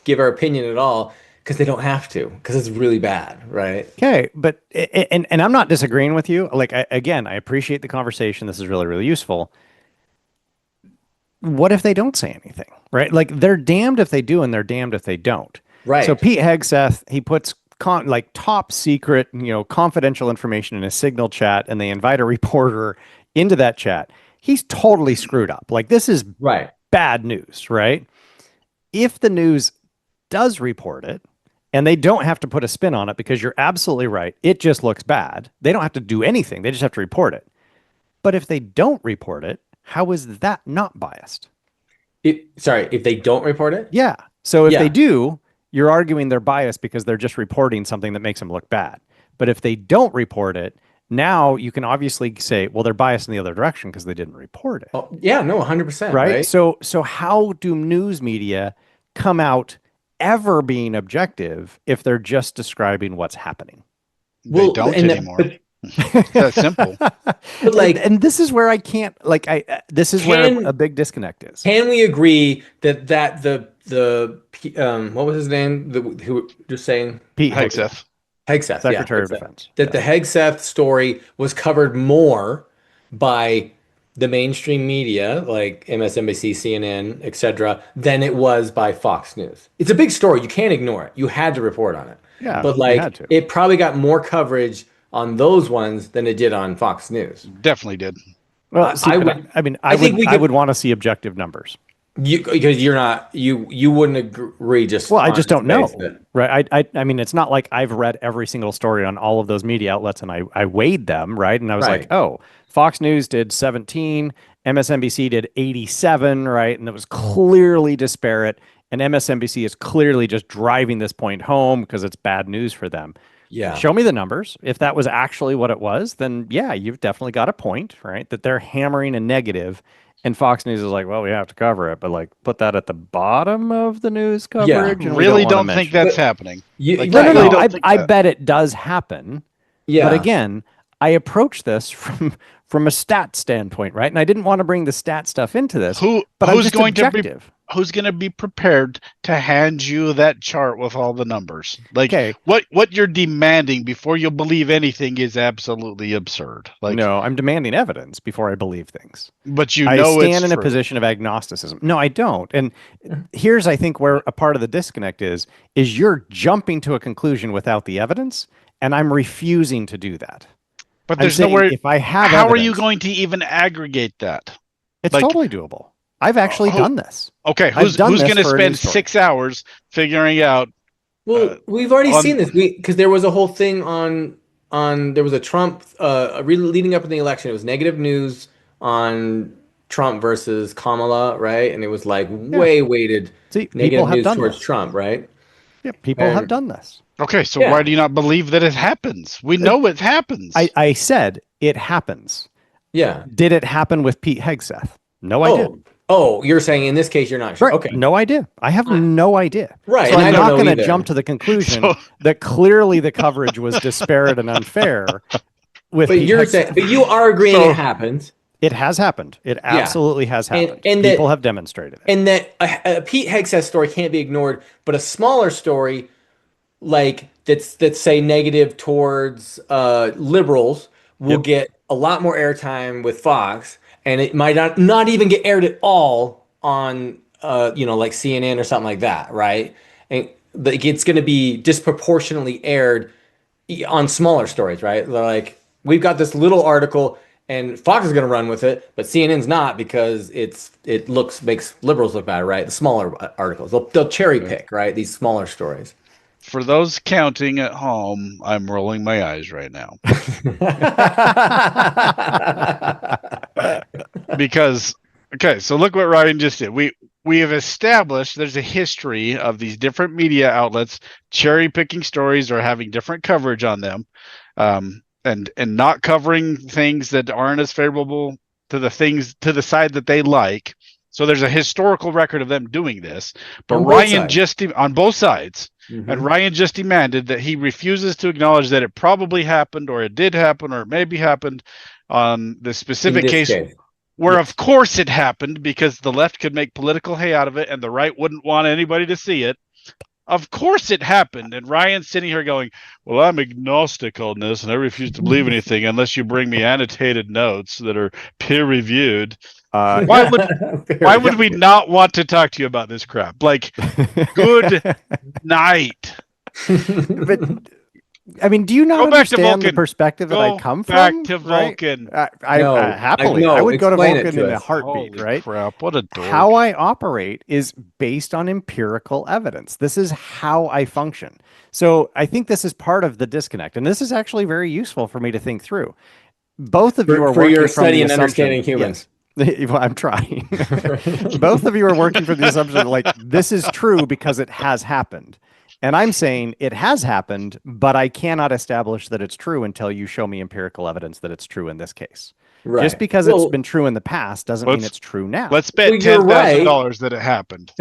give our opinion at all because they don't have to because it's really bad, right? Okay, but and I'm not disagreeing with you. Like again, I appreciate the conversation. This is really useful. what if they don't say anything, right? Like they're damned if they do and they're damned if they don't. So Right. Pete Hegseth, he puts like top secret, confidential information in a Signal chat, and they invite a reporter into that chat. He's totally screwed up. Like this is Right. bad news, right? If the news does report it, and they don't have to put a spin on it because you're absolutely right, it just looks bad. They don't have to do anything. They just have to report it. But if they don't report it, how is that not biased? Sorry, if they don't report it? Yeah. So if they Yeah. do, you're arguing they're biased because they're just reporting something that makes them look bad. But if they don't report it, now you can obviously say, well, they're biased in the other direction because they didn't report it. Oh, yeah, no, 100%, Right? right? So how do news media come out ever being objective if they're just describing what's happening? They Well, don't and anymore. It's that simple. but like, and this is where I can't like I this is where a big disconnect is. can we agree that what was his name? Who just saying Pete Hegseth. Hegseth, yeah, Secretary of Hegseth. Defense. That the Hegseth story was covered more by the mainstream media, like MSNBC, CNN, etc., than it was by Fox News. It's a big story. You can't ignore it. You had to report on it. Yeah, But you had like, to. it probably got more coverage on those ones than it did on Fox News. Definitely did. Well, see, I but would. I mean, I think we I could. would want to see objective numbers. Because you're not. You wouldn't agree just Well, I on just its don't face know, that. right? I mean, it's not like I've read every single story on all of those media outlets and I weighed them, right? And I was like, Right. oh, Fox News did 17, MSNBC did 87, right? And it was clearly disparate. And MSNBC is clearly just driving this point home because it's bad news for them. Yeah. Show me the numbers. If that was actually what it was, then yeah, you've definitely got a point, right? That they're hammering a negative, and Fox News is like, well, we have to cover it, but like put that at the bottom of the news Yeah. coverage, and we Really don't want to don't think mention it. that's But happening. you, Like, No, right. no, really no. don't think I that. bet it does happen, but Yeah. again, I approach this from a stat standpoint, right? And I didn't want to bring the stat stuff into this, but I'm Who's just going to be objective. who's going to be prepared to hand you that chart with all the numbers? Like Okay. what you're demanding before you'll believe anything is absolutely absurd. Like, No, I'm demanding evidence before I believe things. but you I know it's stand in a true. position of agnosticism. No, I don't. And here's, I think, where a part of the disconnect is you're jumping to a conclusion without the evidence, and I'm refusing to do that. But I'm there's saying nowhere. if I have How are you evidence, going to even aggregate that? it's like- totally doable. I've actually who- done this. Okay, I've who's done this going to for a news spend story. 6 hours figuring out? Well, we've already on- seen this. Because there was a whole thing on there was a Trump leading up in the election. It was negative news on Trump versus Kamala, right? And it was like way weighted See, people negative have news done towards this. Trump, right? Yeah, people have And- done this. Okay, so Yeah. why do you not believe that it happens? We know it happens. I said it happens. Yeah. Did it happen with Pete Hegseth? No, I didn't. Oh, you're saying in this case you're not sure. Right. Okay. No idea. I have no idea. Right, So and I I'm don't not know going to either. jump to the conclusion So- that clearly the coverage was disparate and unfair with But Pete you're Hegseth. saying, but you are agreeing So- it happens, It has happened. It absolutely has And- happened. and that- People have demonstrated it. and that a Pete Hegseth story can't be ignored, but a smaller story like that's say negative towards liberals will get a lot more airtime with Fox, and it might not even get aired at all on like CNN or something like that, right? And like it's going to be disproportionately aired on smaller stories, right? They're like, we've got this little article and Fox is going to run with it, but CNN's not because it makes liberals look bad, right? The smaller articles, they'll cherry pick, right? These smaller stories. For those counting at home, I'm rolling my eyes right now. Because okay, so look what Ryan just did. We have established there's a history of these different media outlets cherry picking stories or having different coverage on them, and not covering things that aren't as favorable to the side that they like. So there's a historical record of them doing this. But On both Ryan sides. just on both sides. Mhm. And Ryan just demanded that he refuses to acknowledge that it probably happened or it did happen or it maybe happened on the In specific this case where of course it happened because the left could make political hay out of it and the right wouldn't want anybody to see it. Of course it happened. And Ryan's sitting here going, well, I'm agnostic on this and I refuse to believe anything unless you bring me annotated notes that are peer reviewed. Why would Very we not want to talk to you about this crap? Like, good night. But I mean, do you not Go back to understand the Vulcan. perspective that I Go come back from? to Right? Vulcan. No, Happily, I no, would go to explain it Vulcan to in a us. heartbeat, Holy right? crap! What a dork. How I operate is based on empirical evidence. This is how I function. So I think this is part of the disconnect, and this is actually very useful for me to think through. Both of you are For your working from study the and assumption, understanding humans. yes. Well, I'm trying. Both of you are working from the assumption that, like, this is true because it has happened. And I'm saying it has happened, but I cannot establish that it's true until you show me empirical evidence that it's true in this case. Just Right. because it's Well, been true in the past doesn't mean Let's it's true now. let's well, bet you're right. $10,000 that it happened.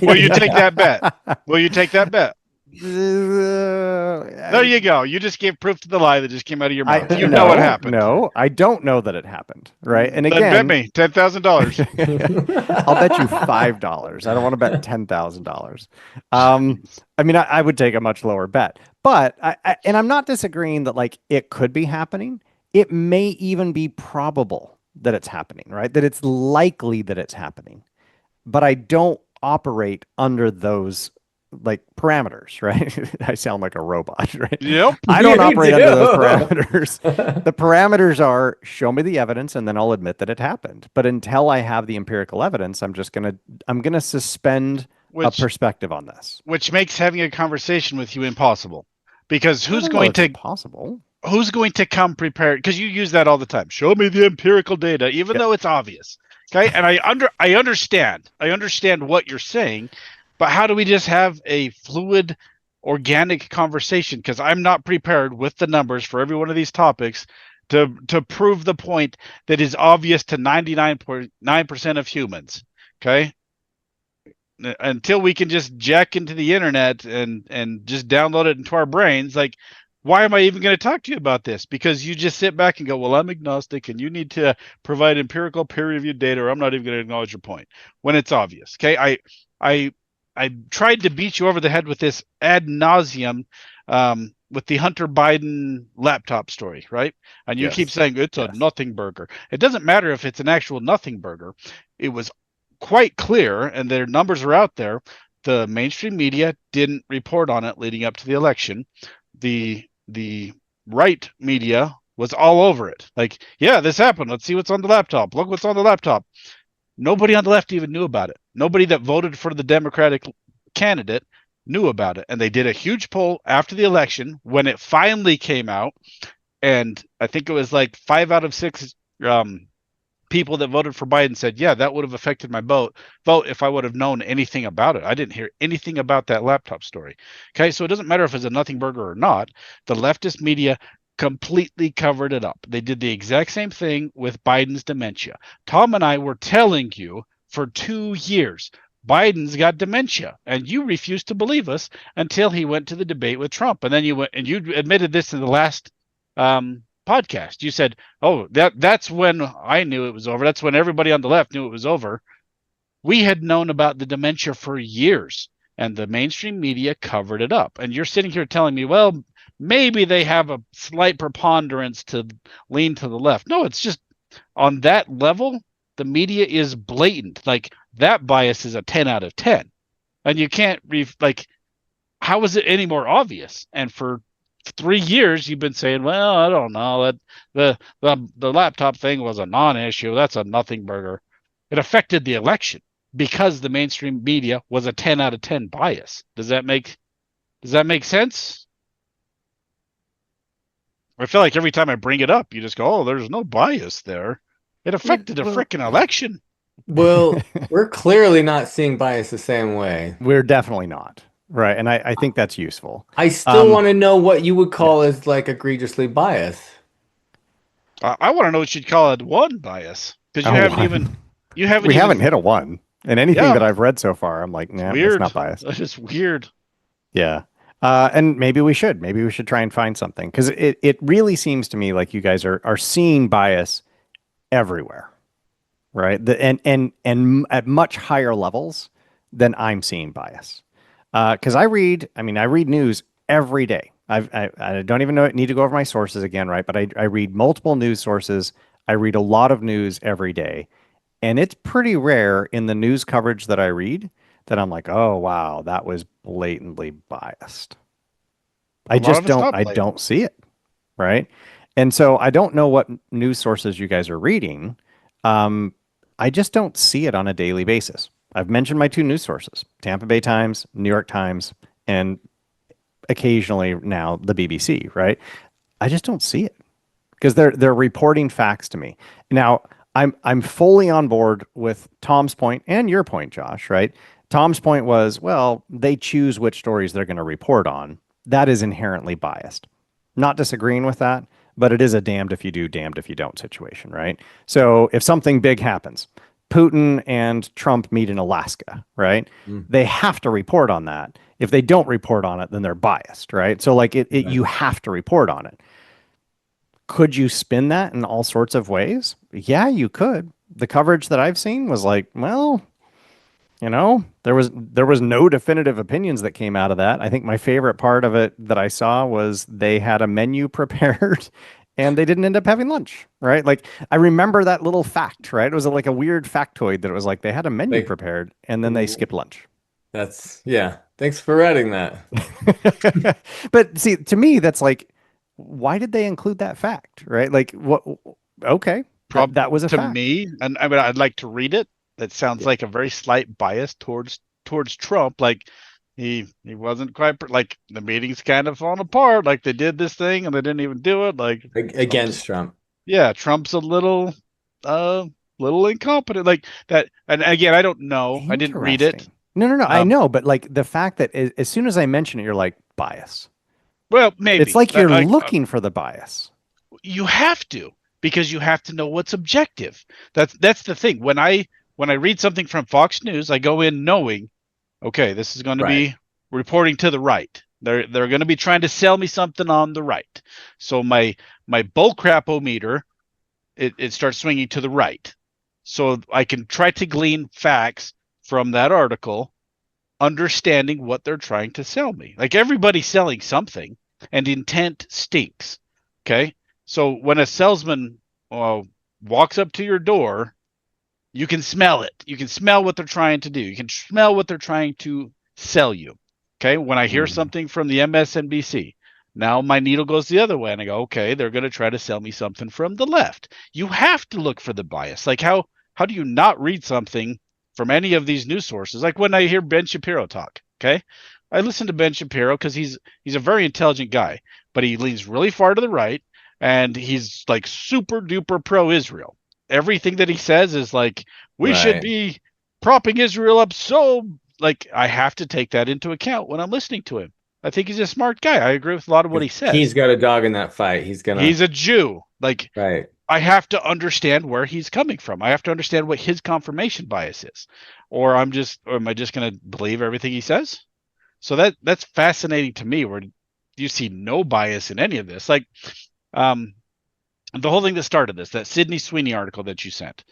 Will you take that bet? Will you take that bet? There you go. You just gave proof to the lie that just came out of your I mouth. You know it no, happened. no, I don't know that it happened, right? And Then bet again, me $10,000. I'll bet you $5. I don't want to bet $10,000. I mean, I would take a much lower bet, but and I'm not disagreeing that like it could be happening. It may even be probable that it's happening, right? That it's likely that it's happening, but I don't operate under those like parameters, right? I sound like a robot, right? Yep. I don't You operate under those do. parameters. The parameters are show me the evidence and then I'll admit that it happened. But until I have the empirical evidence, I'm gonna suspend a Which perspective on this. makes having a conversation with you impossible. Because I don't know it's impossible. who's going to come prepared? Because you use that all the time. Show me the empirical data, even Yeah. though it's obvious. Okay, and I understand what you're saying, but how do we just have a fluid, organic conversation? Because I'm not prepared with the numbers for every one of these topics to prove the point that is obvious to 99.9% of humans. Okay, until we can just jack into the internet and just download it into our brains, like, why am I even going to talk to you about this? Because you just sit back and go, well, I'm agnostic and you need to provide empirical peer-reviewed data, or I'm not even going to acknowledge your point when it's obvious. Okay, I tried to beat you over the head with this ad nauseum, with the Hunter Biden laptop story, right? And you keep Yes. saying it's a Yes. nothing burger. It doesn't matter if it's an actual nothing burger. It was quite clear, and their numbers are out there. The mainstream media didn't report on it leading up to the election. The right media was all over it. Like, yeah, this happened. Let's see what's on the laptop. Look what's on the laptop. Nobody on the left even knew about it. Nobody that voted for the Democratic candidate knew about it. And they did a huge poll after the election when it finally came out. And I think it was like 5 out of 6 people that voted for Biden said, yeah, that would have affected my vote if I would have known anything about it. I didn't hear anything about that laptop story. Okay, so it doesn't matter if it's a nothing burger or not. The leftist media completely covered it up. They did the exact same thing with Biden's dementia. Tom and I were telling you for 2 years, Biden's got dementia, and you refused to believe us until he went to the debate with Trump. And then you went and you admitted this in the last podcast. You said, "Oh, that's when I knew it was over. That's when everybody on the left knew it was over." We had known about the dementia for years, and the mainstream media covered it up. And you're sitting here telling me, "Well, maybe they have a slight preponderance to lean to the left." No, it's just on that level, the media is blatant. Like, that bias is a 10 out of 10. And you can't like, how is it any more obvious? And for 3 years you've been saying, well, I don't know, that the laptop thing was a non-issue. That's a nothing burger. It affected the election because the mainstream media was a 10 out of 10 bias. Does that make sense? I feel like every time I bring it up, you just go, oh, there's no bias there. It affected the freaking election. Well, we're clearly not seeing bias the same way. We're definitely not. Right. And I think that's useful. I still want to know what you would call Yes. as like egregiously biased. I want to know what you'd call it one bias, because you Oh, haven't one. even We haven't hit a one. And anything Yeah. that I've read so far, I'm like, nah, it's weird. not biased. That's just weird. Yeah. And maybe we should. Maybe we should try and find something. Because it really seems to me like you guys are seeing bias everywhere. Right. And at much higher levels than I'm seeing bias. Because I read news every day. I don't even need to go over my sources again, right? But I read multiple news sources. I read a lot of news every day. And it's pretty rare in the news coverage that I read that I'm like, oh wow, that was blatantly biased. A lot of it's not I blatant. don't see it, right? And so I don't know what news sources you guys are reading. Um, I just don't see it on a daily basis. I've mentioned my two news sources, Tampa Bay Times, New York Times, and occasionally now the BBC, right? I just don't see it because they're reporting facts to me. Now, I'm fully on board with Tom's point and your point, Josh, right? Tom's point was, well, they choose which stories they're going to report on. That is inherently biased. Not disagreeing with that, but it is a damned if you do, damned if you don't situation, right? So if something big happens, Putin and Trump meet in Alaska, right? Mm. They have to report on that. If they don't report on it, then they're biased, right? So like Right. you have to report on it. Could you spin that in all sorts of ways? Yeah, you could. The coverage that I've seen was like, well, there was no definitive opinions that came out of that. I think my favorite part of it that I saw was they had a menu prepared and they didn't end up having lunch, right? Like I remember that little fact, right? It was like a weird factoid that it was like they had a menu Like, prepared and then they skipped lunch. yeah. Thanks for writing that. But see, to me, that's like, why did they include that fact, right? Like, what? Okay, Prob that was a to fact. me, and I mean, I'd like to read it. That sounds Yeah. like a very slight bias towards Trump. Like he wasn't quite like the meeting's kind of falling apart. Like they did this thing and they didn't even do it. Like Trump's Against Trump. yeah, Trump's a uh little incompetent. Like that. And again, I don't know. I didn't read it. Interesting. No, no, no. I Um, know, but like the fact that as soon as I mention it, you're like bias. well, It's maybe like you're like looking for the bias. you have to because you have to know what's objective. That's the thing. When I read something from Fox News, I go in knowing, okay, this is going to Right. be reporting to the right. They're going to be trying to sell me something on the right. So my bullcrapometer it starts swinging to the right. So I can try to glean facts from that article, understanding what they're trying to sell me. Like everybody's selling something, and intent stinks. Okay, so when a salesman walks up to your door, you can smell it. You can smell what they're trying to do. You can smell what they're trying to sell you. Okay, when I hear Mhm. something from the MSNBC, now my needle goes the other way, and I go, okay, they're going to try to sell me something from the left. You have to look for the bias. Like how do you not read something from any of these news sources? Like when I hear Ben Shapiro talk, okay, I listen to Ben Shapiro because he's a very intelligent guy, but he leans really far to the right, and he's like super duper pro Israel. Everything that he says is like we should Right. be propping Israel up. So like I have to take that into account when I'm listening to him. I think he's a smart guy. I agree with a lot of what he 'Cause says. he's got a dog in that fight. He's gonna, He's a Jew. Like right. I have to understand where he's coming from. I have to understand what his confirmation bias is. Or am I just going to believe everything he says? So that's fascinating to me where you see no bias in any of this. Like um the whole thing that started this, that Sydney Sweeney article that you sent.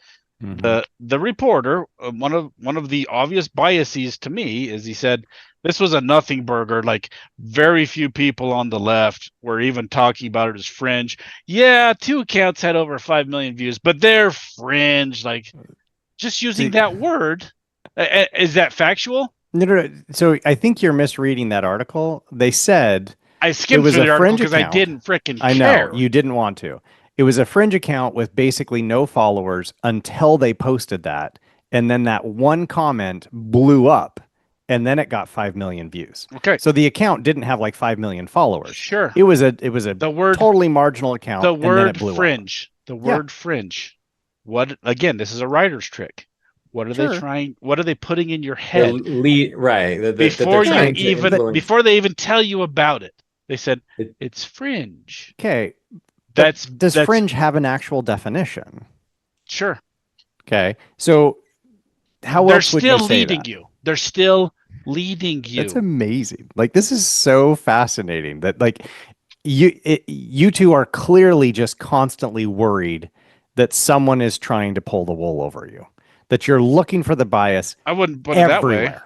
Hmm. The reporter, one of the obvious biases to me is he said this was a nothing burger. Like very few people on the left were even talking about it as fringe. Yeah, two accounts had over 5 million views, but they're fringe. Like just using See, that word, is that factual? no, no, no. So I think you're misreading that article. They said I it skimmed was through a the article fringe because I account. didn't fricking I know care. you didn't want to. It was a fringe account with basically no followers until they posted that. And then that one comment blew up and then it got 5 million views. Okay, So the account didn't have like 5 million followers. sure. It was a The word totally marginal account the and then it word blew up. fringe. The Yeah, word fringe. What again? This is a writer's trick. What are they sure. trying? What are they putting in your head Right. That they're Yeah, trying to but influence. before they even tell you about it? They said It, it's fringe. okay. But That's does that's fringe have an actual definition? sure. Okay. So how They're else would you still say leading that? you. They're still leading That's you. amazing. Like this is so fascinating that like you two are clearly just constantly worried that someone is trying to pull the wool over you. That you're looking for the bias I wouldn't put it that way. everywhere.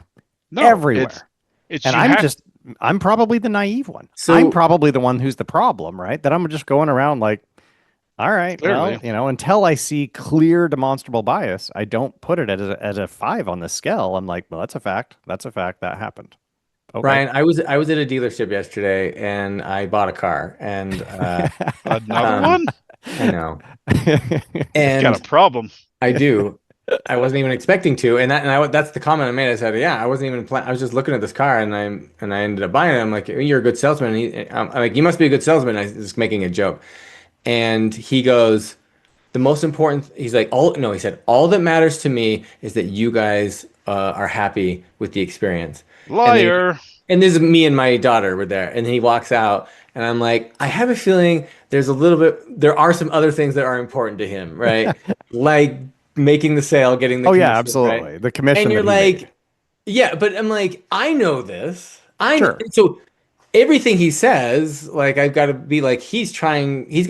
No, Everywhere. it's And you have I'm probably the naive one. I'm so probably the one who's the problem, right? That I'm just going around like All right. Clearly. Well, until I see clear demonstrable bias, I don't put it as a 5 on the scale. I'm like, well, that's a fact. That's a fact that happened. Okay. Ryan, I was at a dealership yesterday and I bought a car and Another um one? I know. You've got a And problem. I do. I wasn't even expecting to, and that's the comment I made. I said, "Yeah, I wasn't even I was just looking at this car, and I ended up buying it." I'm like, "You're a good salesman." And I'm like, "You must be a good salesman." I was just making a joke, and he goes, "The most important." He's like, "All no," he said, "All that matters to me is that you guys are happy with the experience." And then Liar. and this is me and my daughter were there, and then he walks out, and I'm like, I have a feeling there are some other things that are important to him, right? Like making the sale, getting the Oh yeah, commission, right? absolutely. The And commission you're that he made. like, yeah, but I'm like, I know this. Sure. So everything he says, like I've got to be like, he's got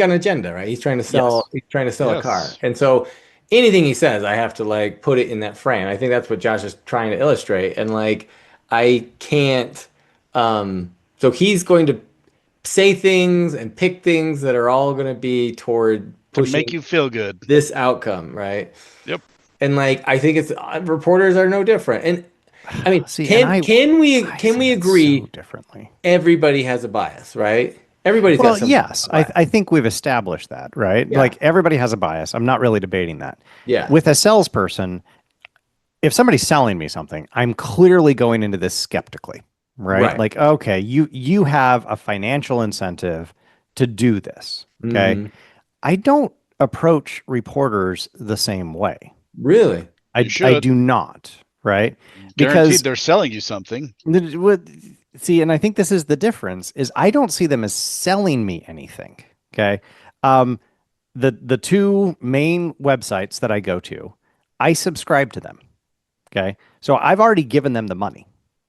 an agenda, right? Yes. He's trying to sell a car. Yes. And so anything he says, I have to like put it in that frame. I think that's what Josh is trying to illustrate. And like, I can't, so he's going to say things and pick things that are all going to be toward To make pushing you feel good. this outcome, right? Yep. And like, I think it's reporters are no different. And I mean, See, and I can see we it so agree differently. everybody has a bias, right? Everybody's got Well, some yes, bias. I think we've established that, right? Yeah. Like everybody has a bias. I'm not really debating that. Yeah. With a salesperson, if somebody's selling me something, I'm clearly going into this skeptically, right? Right. Like, okay, you have a financial incentive to do this. Okay. Hmm. I don't approach reporters the same way. Really? You I should. do not, right? Guaranteed Because they're selling you something. see, and I think this is the difference is I don't see them as selling me anything. Okay. Um, the two main websites that I go to, I subscribe to them. Okay. So I've already given them the money.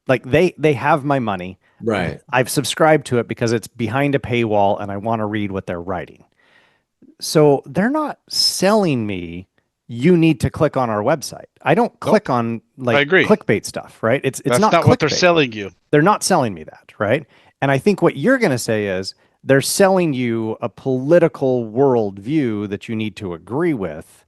Like they have my money. Right. I've subscribed to it because it's behind a paywall and I want to read what they're writing. So they're not selling me, you need to click on our website. I don't Nope. click on I like agree. clickbait stuff, right? It's That's not not what they're clickbait. selling you. They're not selling me that, right? And I think what you're going to say is they're selling you a political worldview that you need to agree with.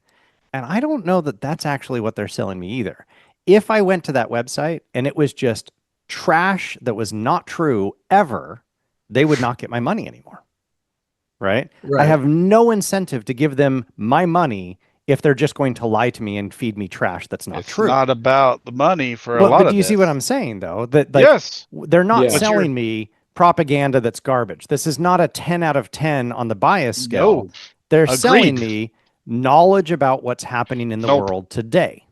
And I don't know that that's actually what they're selling me either. If I went to that website and it was just trash that was not true ever, they would not get my money anymore, right? I Right. have no incentive to give them my money if they're just going to lie to me and feed me trash that's not It's true. not about the money for a But lot do of you see what this. I'm saying though? That like Yes. they're not Yeah. But you're selling me propaganda that's garbage. This is not a 10 out of 10 on the bias scale. no. They're selling Agreed. me knowledge about what's happening in the Nope. world today.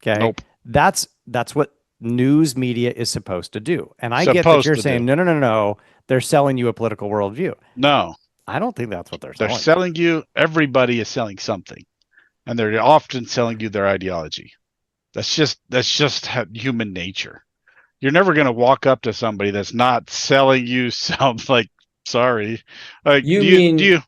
Okay? Nope. That's what news media is supposed to do. And I get that Supposed you're to saying do. no, no, no, no. They're selling you a political worldview. No. I don't think that's what they're They're selling. selling you, everybody is selling something. And they're often selling you their ideology. That's just human nature. You're never going to walk up to somebody that's not selling you some like sorry. Like You do mean, you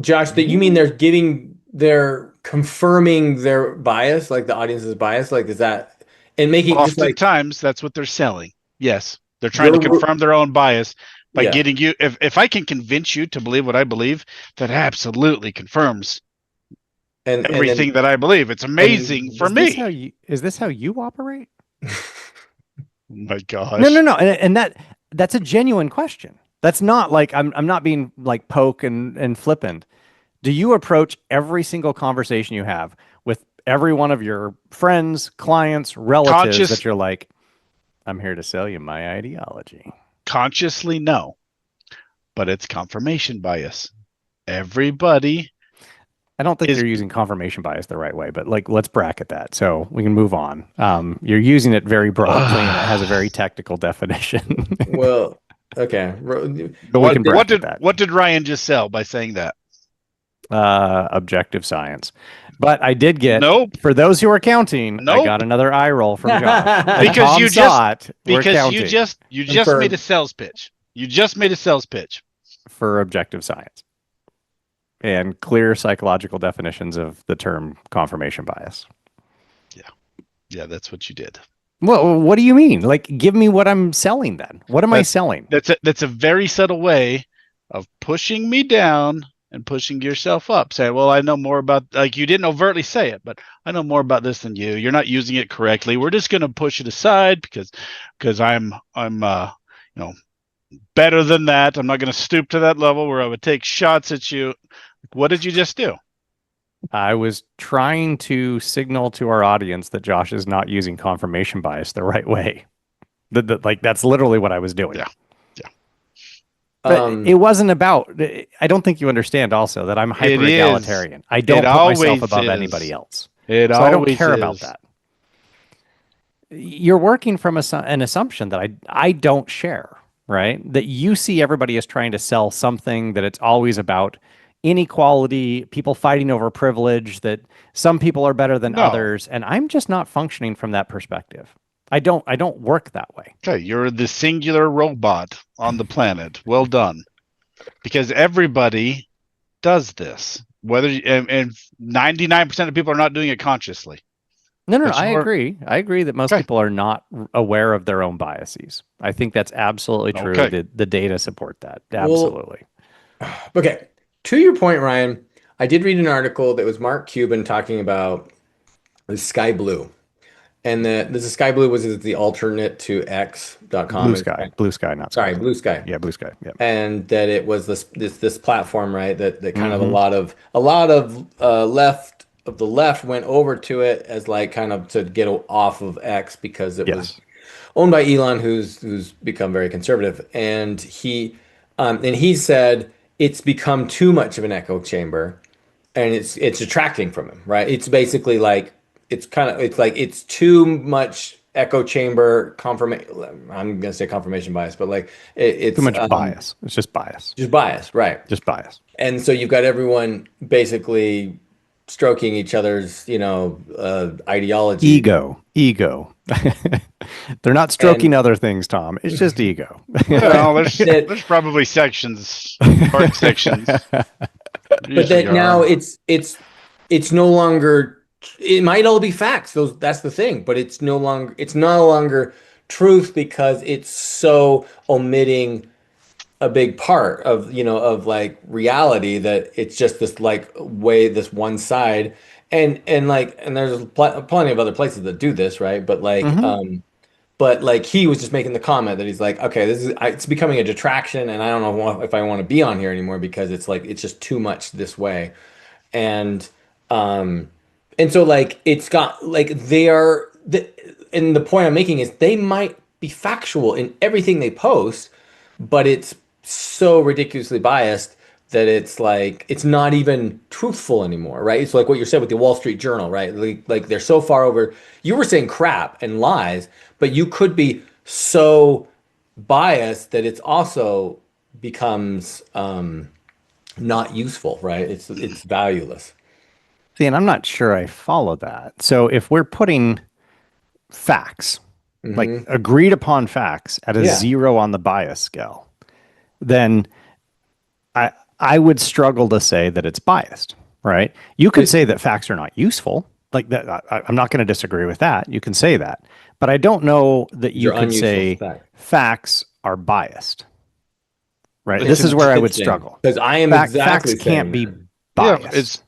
Josh, that you mean they're confirming their bias, like the audience's bias? Like, is that, and making just like oftentimes that's what they're selling. Yes. They're trying to you're, confirm their own bias by yeah. getting you if I can convince you to believe what I believe, that absolutely confirms And then, everything that I believe. It's amazing and for me. Is this how you operate? Oh my No, no, gosh. no. And that's a genuine question. That's not like I'm not being like poke and flippant. Do you approach every single conversation you have with every one of your friends, clients, relatives Conscious that you're like, I'm here to sell you my ideology? consciously no, but it's confirmation bias. Everybody I don't think is you're using confirmation bias the right way, but like let's bracket that so we can move on. You're using it very broadly and it has a very technical definition. well, okay. But we can bracket that. what did Ryan just sell by saying that? Objective science. But I did get, Nope. for those who are counting, I Nope. got another eye roll from Josh. And Because Tom you saw it. We're Because counting you just Confirmed. made a sales pitch. You just made a sales pitch. for objective science and clear psychological definitions of the term confirmation bias. Yeah, that's what you did. Well, what do you mean? Like, give me what I'm selling then. What am I selling? That's a very subtle way of pushing me down and pushing yourself up. Say, well, I know more about, like, you didn't overtly say it, but I know more about this than you. You're not using it correctly. We're just going to push it aside because I'm better than that. I'm not going to stoop to that level where I would take shots at you. What did you just do? I was trying to signal to our audience that Josh is not using confirmation bias the right way. Like that's literally what I was doing. Yeah. But it wasn't about, I don't think you understand also that I'm hyper egalitarian. I don't put myself above anybody else. So I don't care about that. You're working from an assumption that I don't share, right? That you see everybody as trying to sell something, that it's always about inequality, people fighting over privilege, that some people are better than others. And I'm just not functioning from that perspective. I don't work that way. Okay, you're the singular robot on the planet. Well done. Because everybody does this. And 99% of people are not doing it consciously. No, I agree. I agree that most people are not aware of their own biases. I think that's absolutely true. The data support that. Absolutely. Well, okay. To your point, Ryan, I did read an article that was Mark Cuban talking about the Sky Blue. And the Sky Blue was the alternate to X.com. Blue Sky, not Sky. Sorry, Blue Sky. Yeah, Blue Sky. Yeah. And that it was this platform, right? That kind of a lot of the left went over to it as like kind of to get off of X because it was owned by Elon, who's become very conservative, and he said it's become too much of an echo chamber, and it's detracting from him, right? It's basically like it's too much echo chamber confirmation. I'm gonna say confirmation bias, but like it's too much bias. It's just bias. Just bias, right? Just bias. And so you've got everyone basically stroking each other's, ideology. Ego. They're not stroking other things, Tom. It's just ego. Well, there's probably sections, part sections. But that now it's no longer. It might all be facts. That's the thing. But it's no longer truth because it's so omitting a big part of like reality that it's just this like this one side and there's plenty of other places that do this, right? But like but like he was just making the comment that he's like, okay, it's becoming a detraction and I don't know if I want to be on here anymore because it's like it's just too much this way. And so like it's got like and the point I'm making is they might be factual in everything they post, but it's so ridiculously biased that it's like it's not even truthful anymore, right? It's like what you said with the Wall Street Journal, right? Like they're so far over. You were saying crap and lies, but you could be so biased that it's also becomes not useful, right? It's valueless. See, and I'm not sure I follow that. So if we're putting facts, like agreed upon facts at a 0 on the bias scale, then I would struggle to say that it's biased, right? You could say that facts are not useful. Like that, I'm not going to disagree with that. You can say that, but I don't know that you can say facts are biased, right? This is where I would struggle because I am exactly facts can't be biased.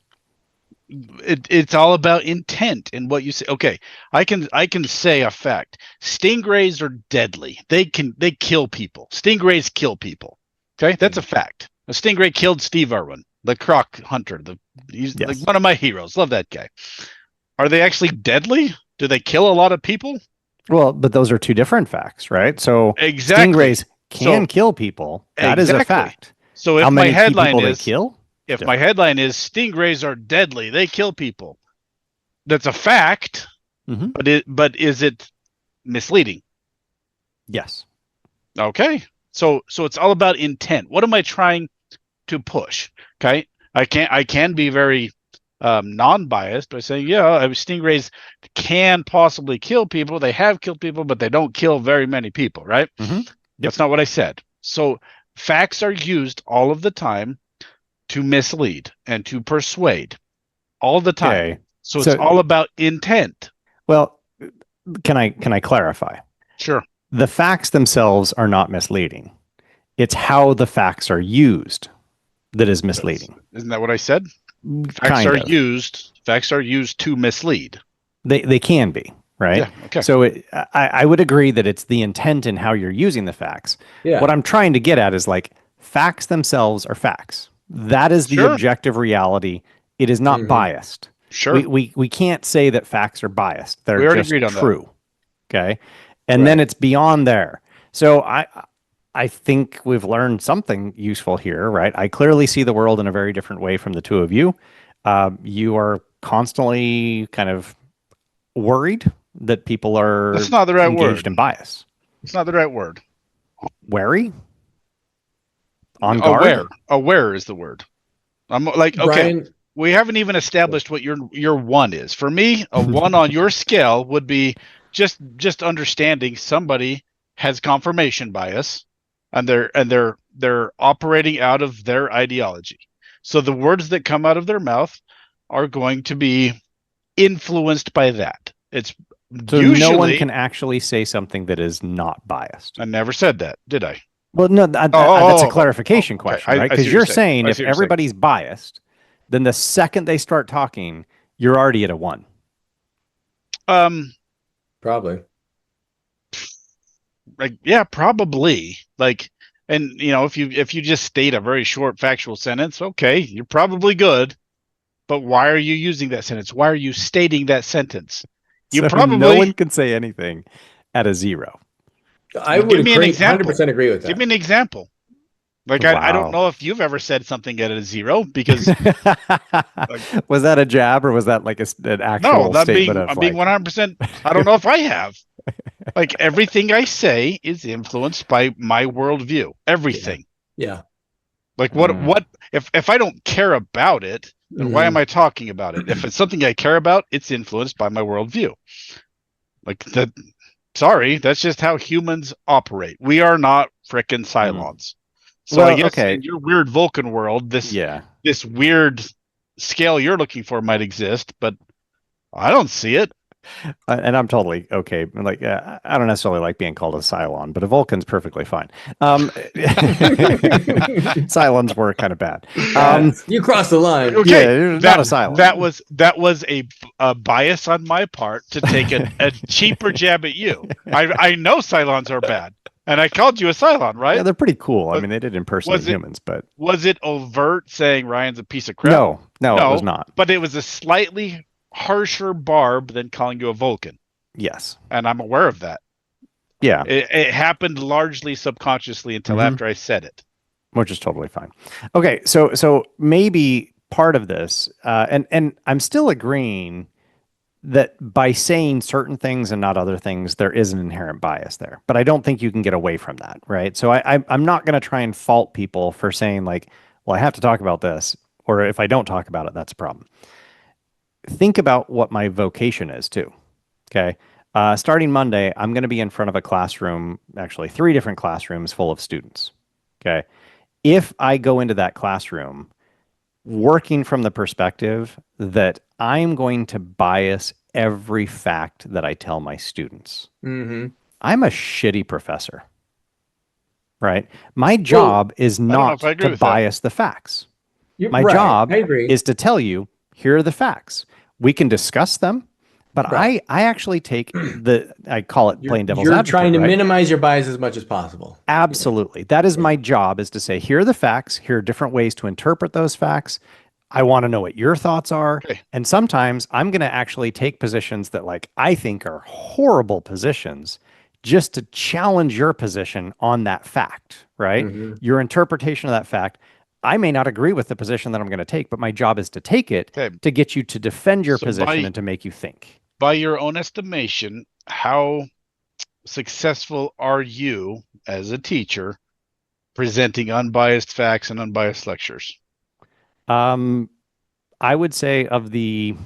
It's all about intent and what you say. Okay, I can say a fact. Stingrays are deadly. They kill people. Stingrays kill people. Okay, that's a fact. A stingray killed Steve Irwin, the croc hunter. He's like one of my heroes. Love that guy. Are they actually deadly? Do they kill a lot of people? Well, but those are two different facts, right? So stingrays can kill people. That is a fact. So if my headline is they kill? If my headline is stingrays are deadly, they kill people, that's a fact. But is it misleading? Yes. Okay. So it's all about intent. What am I trying to push? Okay. I can be very non-biased by saying, stingrays can possibly kill people. They have killed people, but they don't kill very many people, right? That's not what I said. So facts are used all of the time to mislead and to persuade all the time. Okay. So it's all about intent. Well, can I clarify? Sure. The facts themselves are not misleading. It's how the facts are used that is misleading. Isn't that what I said? Kind of. Facts are used to mislead. They can be, right? Yeah. Okay. So I would agree that it's the intent in how you're using the facts. What Yeah. I'm trying to get at is like facts themselves are facts. That is the Sure. objective reality. It is not Hmm. biased. Sure. We can't say that facts are biased. They're We already just agreed on that. true. Okay. And then Right. it's beyond there. So I think we've learned something useful here, right? I clearly see the world in a very different way from the two of you. You are constantly kind of worried that people are That's not the right engaged word. in bias. It's not the right word. Wary? On Aware. guard? Aware is the word. I'm like, okay, Brian, we haven't even established what your one is. For me, a one on your scale would be just understanding somebody has confirmation bias, and they're operating out of their ideology. So the words that come out of their mouth are going to be influenced by that. It's So no one usually. can actually say something that is not biased. I never said that, did I? Well, no, that's a clarification Okay. question, right? I see Because what you're you're saying. saying I if see what you're saying. everybody's biased, then the second they start talking, you're already at a one. Um, probably. like, yeah, probably. Like, and if you just state a very short factual sentence, okay, you're probably good. But why are you using that sentence? Why are you stating that sentence? You So no probably one can say anything at a zero. I would give me an agree, example. 100% agree with Give that. me an example. Like, I don't Wow. know if you've ever said something at a zero because like, Was that a jab or was that like an no, actual statement of I'm being like 100%. I don't know if I have. Like everything I say is influenced by my worldview. Yeah. Everything. Yeah. Like Mm. what if I don't care about it, then why am Hmm. I talking about it? If it's something I care about, it's influenced by my worldview. Like that. Sorry, that's just how humans operate. We are not frickin' Mm. Cylons. So I Well, guess okay. in your weird Vulcan world, Yeah. this weird scale you're looking for might exist, but I don't see it. And I'm totally okay. Like, I don't necessarily like being called a Cylon, but a Vulcan's perfectly fine. Cylons were kind of bad. You crossed the line. Okay, Yeah, not a Cylon. that was a bias on my part to take a cheaper jab at you. I know Cylons are bad, and I called you a Cylon, Yeah, right? they're pretty cool. I But mean, they did impersonate was it humans, but was it overt saying Ryan's a piece of crap? no, it was No, not. but it was a slightly harsher barb than calling you a Vulcan, Yes. and I'm aware of that. Yeah. It happened largely subconsciously until Hmm. after I said it. Which is totally fine. Okay, so maybe part of this, and I'm still agreeing that by saying certain things and not other things, there is an inherent bias there. But I don't think you can get away from that, right? So I'm not going to try and fault people for saying like, well, I have to talk about this, or if I don't talk about it, that's a problem. Think about what my vocation is too. Okay. Starting Monday, I'm going to be in front of a classroom, actually three different classrooms full of students. Okay. If I go into that classroom working from the perspective that I'm going to bias every fact that I tell my students, Hmm. I'm a shitty professor, right? My Well, job is I don't know if not I to agree with that. bias the facts. you're My right. I job agree. is to tell you, here are the facts. We can discuss them, but Right. I actually take I call it You're playing devil's you're advocate, trying to right? minimize your bias as much as possible. Yeah. Absolutely. That is Yeah. my job is to say, here are the facts. Here are different ways to interpret those facts. I want to know what your thoughts are. Okay. And sometimes I'm going to actually take positions that like I think are horrible positions just to challenge your position on that fact, right? Hmm. Your interpretation of that fact. I may not agree with the position that I'm going to take, but my job is to take it Okay. to get you to defend your So position and to make you think. by your own estimation, how successful are you as a teacher presenting unbiased facts and unbiased lectures? Um, I would say of the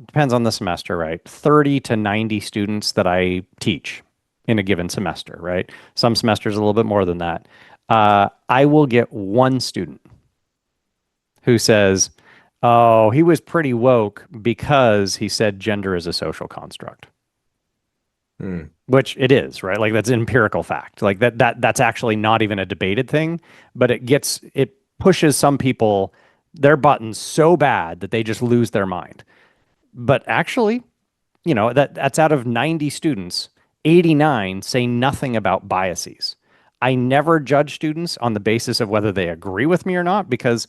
depends on the semester, right? 30 to 90 students that I teach in a given semester, right? Some semesters a little bit more than that. I will get one student who says, "Oh, he was pretty woke because he said gender is a social construct." Mm. Which it is, right? Like that's empirical fact. Like that's actually not even a debated thing, but it pushes some people They're buttoned so bad that they just lose their mind. But actually, that's out of 90 students, 89 say nothing about biases. I never judge students on the basis of whether they agree with me or not, because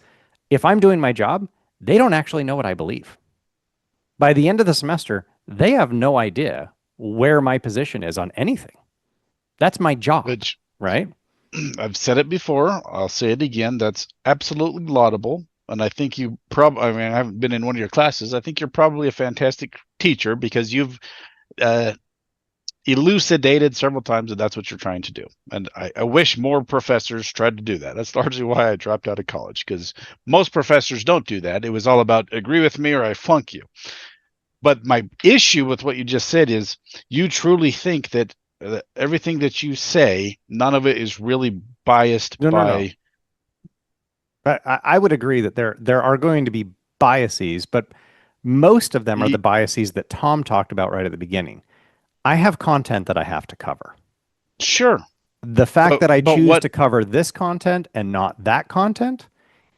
if I'm doing my job, they don't actually know what I believe. By the end of the semester, they have no idea where my position is on anything. That's my job, Which right? I've said it before. I'll say it again. That's absolutely laudable. And I think I mean, I haven't been in one of your classes. I think you're probably a fantastic teacher because you've elucidated several times that that's what you're trying to do. And I wish more professors tried to do that. That's largely why I dropped out of college, because most professors don't do that. It was all about agree with me or I flunk you. But my issue with what you just said is you truly think that everything that you say, none of it is really biased No, no, no. by. But I would agree that there are going to be biases, but most of them are the biases that Tom talked about right at the beginning. I have content that I have to cover. Sure. The fact that I but choose what to cover this content and not that content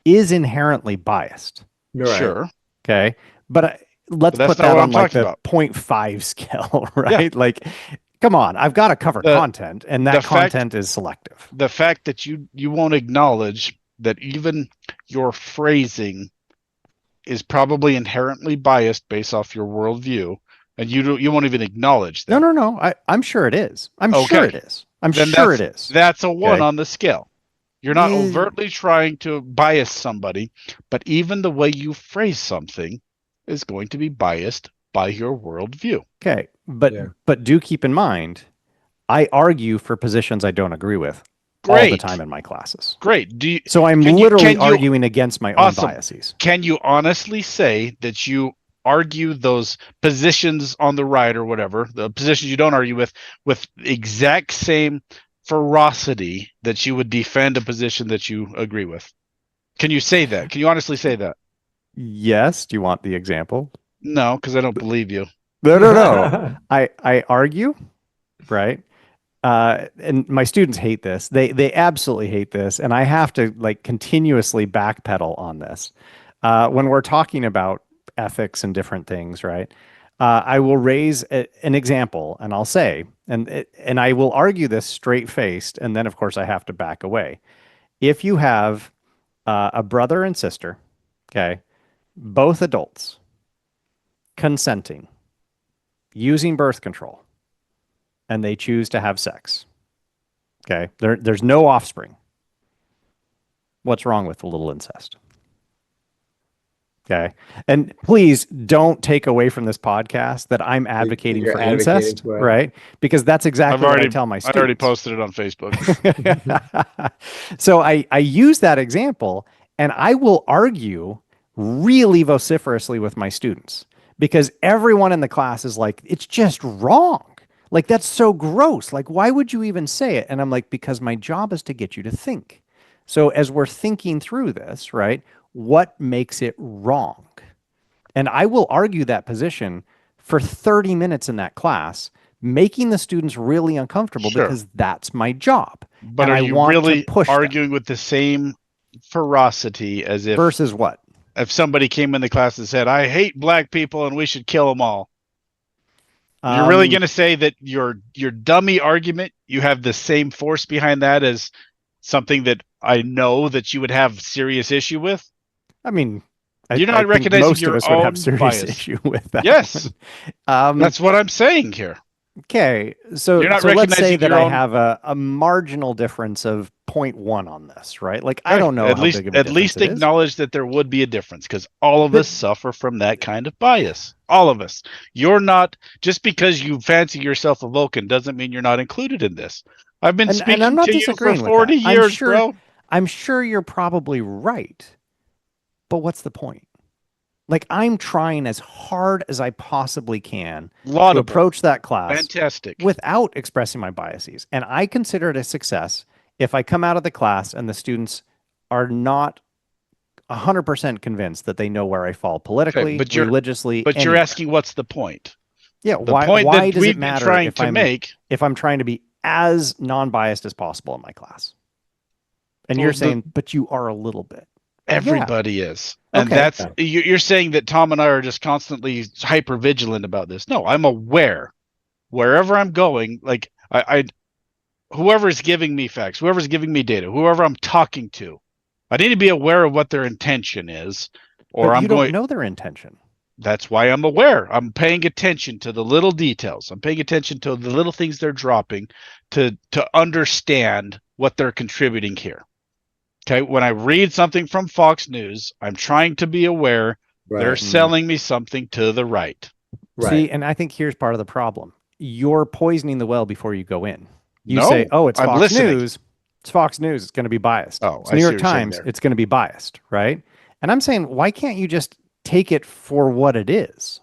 is inherently biased. You're right. Sure. Okay. But let's But that's put not that what on I'm like talking the about. 0.5 scale, right? Like, come on, I've got to cover The content, and that the fact content is selective. the fact that you won't acknowledge that even your phrasing is probably inherently biased based off your worldview, and you won't even acknowledge No, that. no, no. I'm sure it is. I'm sure it Okay, is. I'm then sure it is. that's a 1 Okay. on the scale. You're not overtly trying to bias somebody, but even the way you phrase something is going to be biased by your worldview. Okay. But do keep in mind, I argue for positions I don't agree with all the time Great, in my classes. great. So I'm Can you literally can you arguing against my own awesome? biases. Can you honestly say that you argue those positions on the right or whatever, the positions you don't argue with exact same ferocity that you would defend a position that you agree with? Can you say that? Can you honestly say that? Yes. Do you want the example? No, because I don't believe you. No, no, no. I argue, right? And my students hate this. They absolutely hate this, and I have to like continuously backpedal on this. When we're talking about ethics and different things, right? I will raise an example, and I'll say, and I will argue this straight faced, and then of course I have to back away. If you have a brother and sister, okay, both adults, consenting, using birth control, and they choose to have sex. Okay. There's no offspring. What's wrong with a little incest? Okay. And please don't take away from this podcast that I'm advocating You're for advocating incest, for it. right? Because that's exactly what I tell my I students. already posted it on Facebook. So I use that example, and I will argue really vociferously with my students because everyone in the class is like, it's just wrong. Like, that's so gross. Like, why would you even say it? And I'm like, because my job is to get you to think. So as we're thinking through this, right, what makes it wrong? And I will argue that position for 30 minutes in that class, making the students really uncomfortable Sure. because that's my job. But and are I you want really to push arguing with the same ferocity as if versus what? if somebody came in the class and said, "I hate black people and we should kill them all"? You're really going to say that your dummy argument, you have the same force behind that as something that I know that you would have serious issue with? I mean, You're I not think recognizing most of your us would have own serious bias. issue with that. Yes. One. That's what I'm saying here. Okay, so You're not let's say recognizing that your I own. have a marginal difference of 0.1 on this, right? Like I don't know At how least big of a difference it is. acknowledge that there would be a difference because all of us suffer from that kind of bias. All of us. You're not just because you fancy yourself a Vulcan doesn't mean you're not included in this. I've been And I'm speaking not to you for disagreeing with 40 that. years, bro. I'm sure you're probably right, but what's the point? Like I'm trying as hard as I possibly can to Laudable. approach that class Fantastic. without expressing my biases. And I consider it a success if I come out of the class and the students are not 100% convinced that they know where I fall politically, but religiously. But anywhere. you're asking what's the point? Yeah, The why point that does we've it been matter trying to make, if I'm trying to be as non-biased as possible in my class? And Well, you're saying, but you are a little bit. Everybody is. And Okay. that's you're saying that Tom and I are just constantly hyper vigilant about this. No, I'm aware wherever I'm going, like I whoever's giving me facts, whoever's giving me data, whoever I'm talking to, I need to be aware of what their intention is, or But I'm you don't going. know their intention. That's why I'm aware. I'm paying attention to the little details. I'm paying attention to the little things they're dropping to understand what they're contributing here. Okay, when I read something from Fox News, I'm trying to be aware they're Right. selling me something to the right. See, Right. and I think here's part of the problem. You're poisoning the well before you go in. You say, No, oh, it's I'm Fox listening. News. It's Fox News. It's going to be biased. Oh, It's I New see York what you're saying Times. there. It's going to be biased, right? And I'm saying, why can't you just take it for what it is?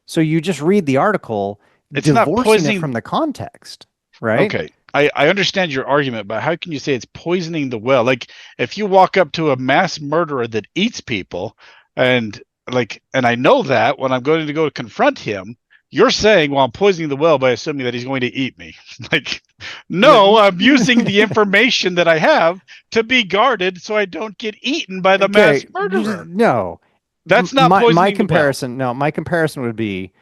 So you just read the article, It's not divorcing it poisoning. from the context, right? Okay, I understand your argument, but how can you say it's poisoning the well? Like if you walk up to a mass murderer that eats people, and and I know that when I'm going to go confront him, you're saying, well, I'm poisoning the well by assuming that he's going to eat me. Like, no, I'm using the information that I have to be guarded so I don't get eaten by the mass Okay, murderer. no. That's not My poisoning the well. comparison, no, my comparison would be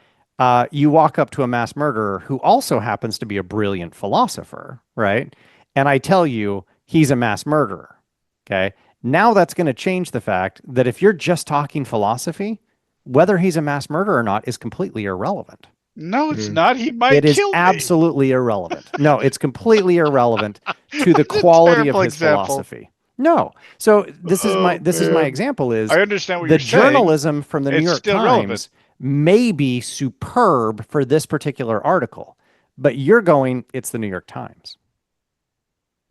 you walk up to a mass murderer who also happens to be a brilliant philosopher, right? And I tell you he's a mass murderer. Okay. Now that's going to change the fact that if you're just talking philosophy, whether he's a mass murderer or not is completely irrelevant. No, it's Mm. not. He It might is kill me. absolutely irrelevant. No, it's completely irrelevant to the That's a quality of terrible his example. philosophy. No. So Oh this is my man. example is I understand what the you're saying. journalism from the New It's York still relevant. Times may be superb for this particular article, but you're going, it's the New York Times.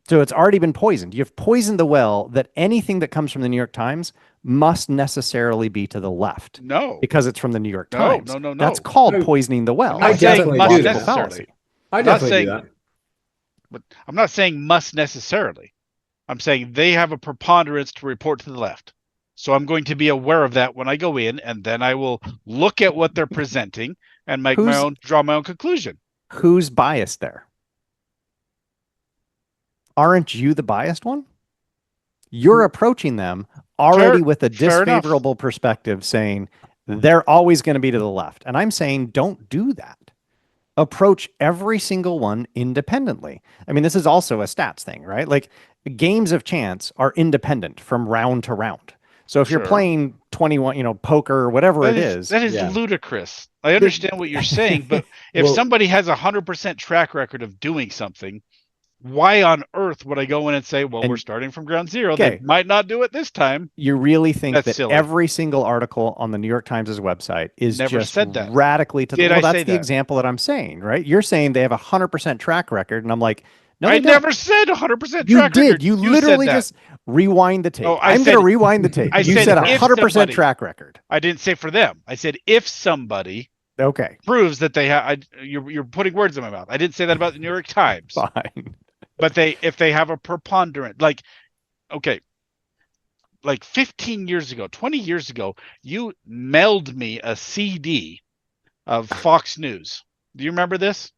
So it's already been poisoned. You've poisoned the well that anything that comes from the New York Times must necessarily be to the left No, because it's from the New York no, Times. no, no, That's no. called I, poisoning the I'm well. I not That's a saying definitely do must logical that. necessarily. fallacy. I I'm not definitely do saying, that. but I'm not saying must necessarily. I'm saying they have a preponderance to report to the left. So I'm going to be aware of that when I go in, and then I will look at what they're presenting and Who's draw my own conclusion. who's biased there? Aren't you the biased one? You're approaching them already Fair, with a fair enough. disfavorable perspective saying they're always going to be to the left. And I'm saying don't do that. Approach every single one independently. I mean, this is also a stats thing, right? Like games of chance are independent from round to round. So if you're Sure. playing 21, poker or whatever it is, That is Yeah. ludicrous. I understand what you're saying, but if Well, somebody has 100% track record of doing something, why on earth would I go in and say, well, we're and starting from ground zero? They okay, might not do it this time. you really think That's that silly. every single article on the New York Times' website is Never just said that. radically to the, Did well, I say that's the that? example that I'm saying, right? You're saying they have a 100% track record. And I'm like, no, I they don't. never said 100% You track did. record. You You said literally that. just rewind the Oh, tape. I'm going to rewind the tape. I You said said if 100% somebody, track record. I didn't say for them. I said if somebody Okay, proves that they have, you're putting words in my mouth. I didn't say that about the New York Times, fine. but if they have a preponderant, okay, like 15 years ago, 20 years ago, you mailed me a CD of Fox News. Do you remember this?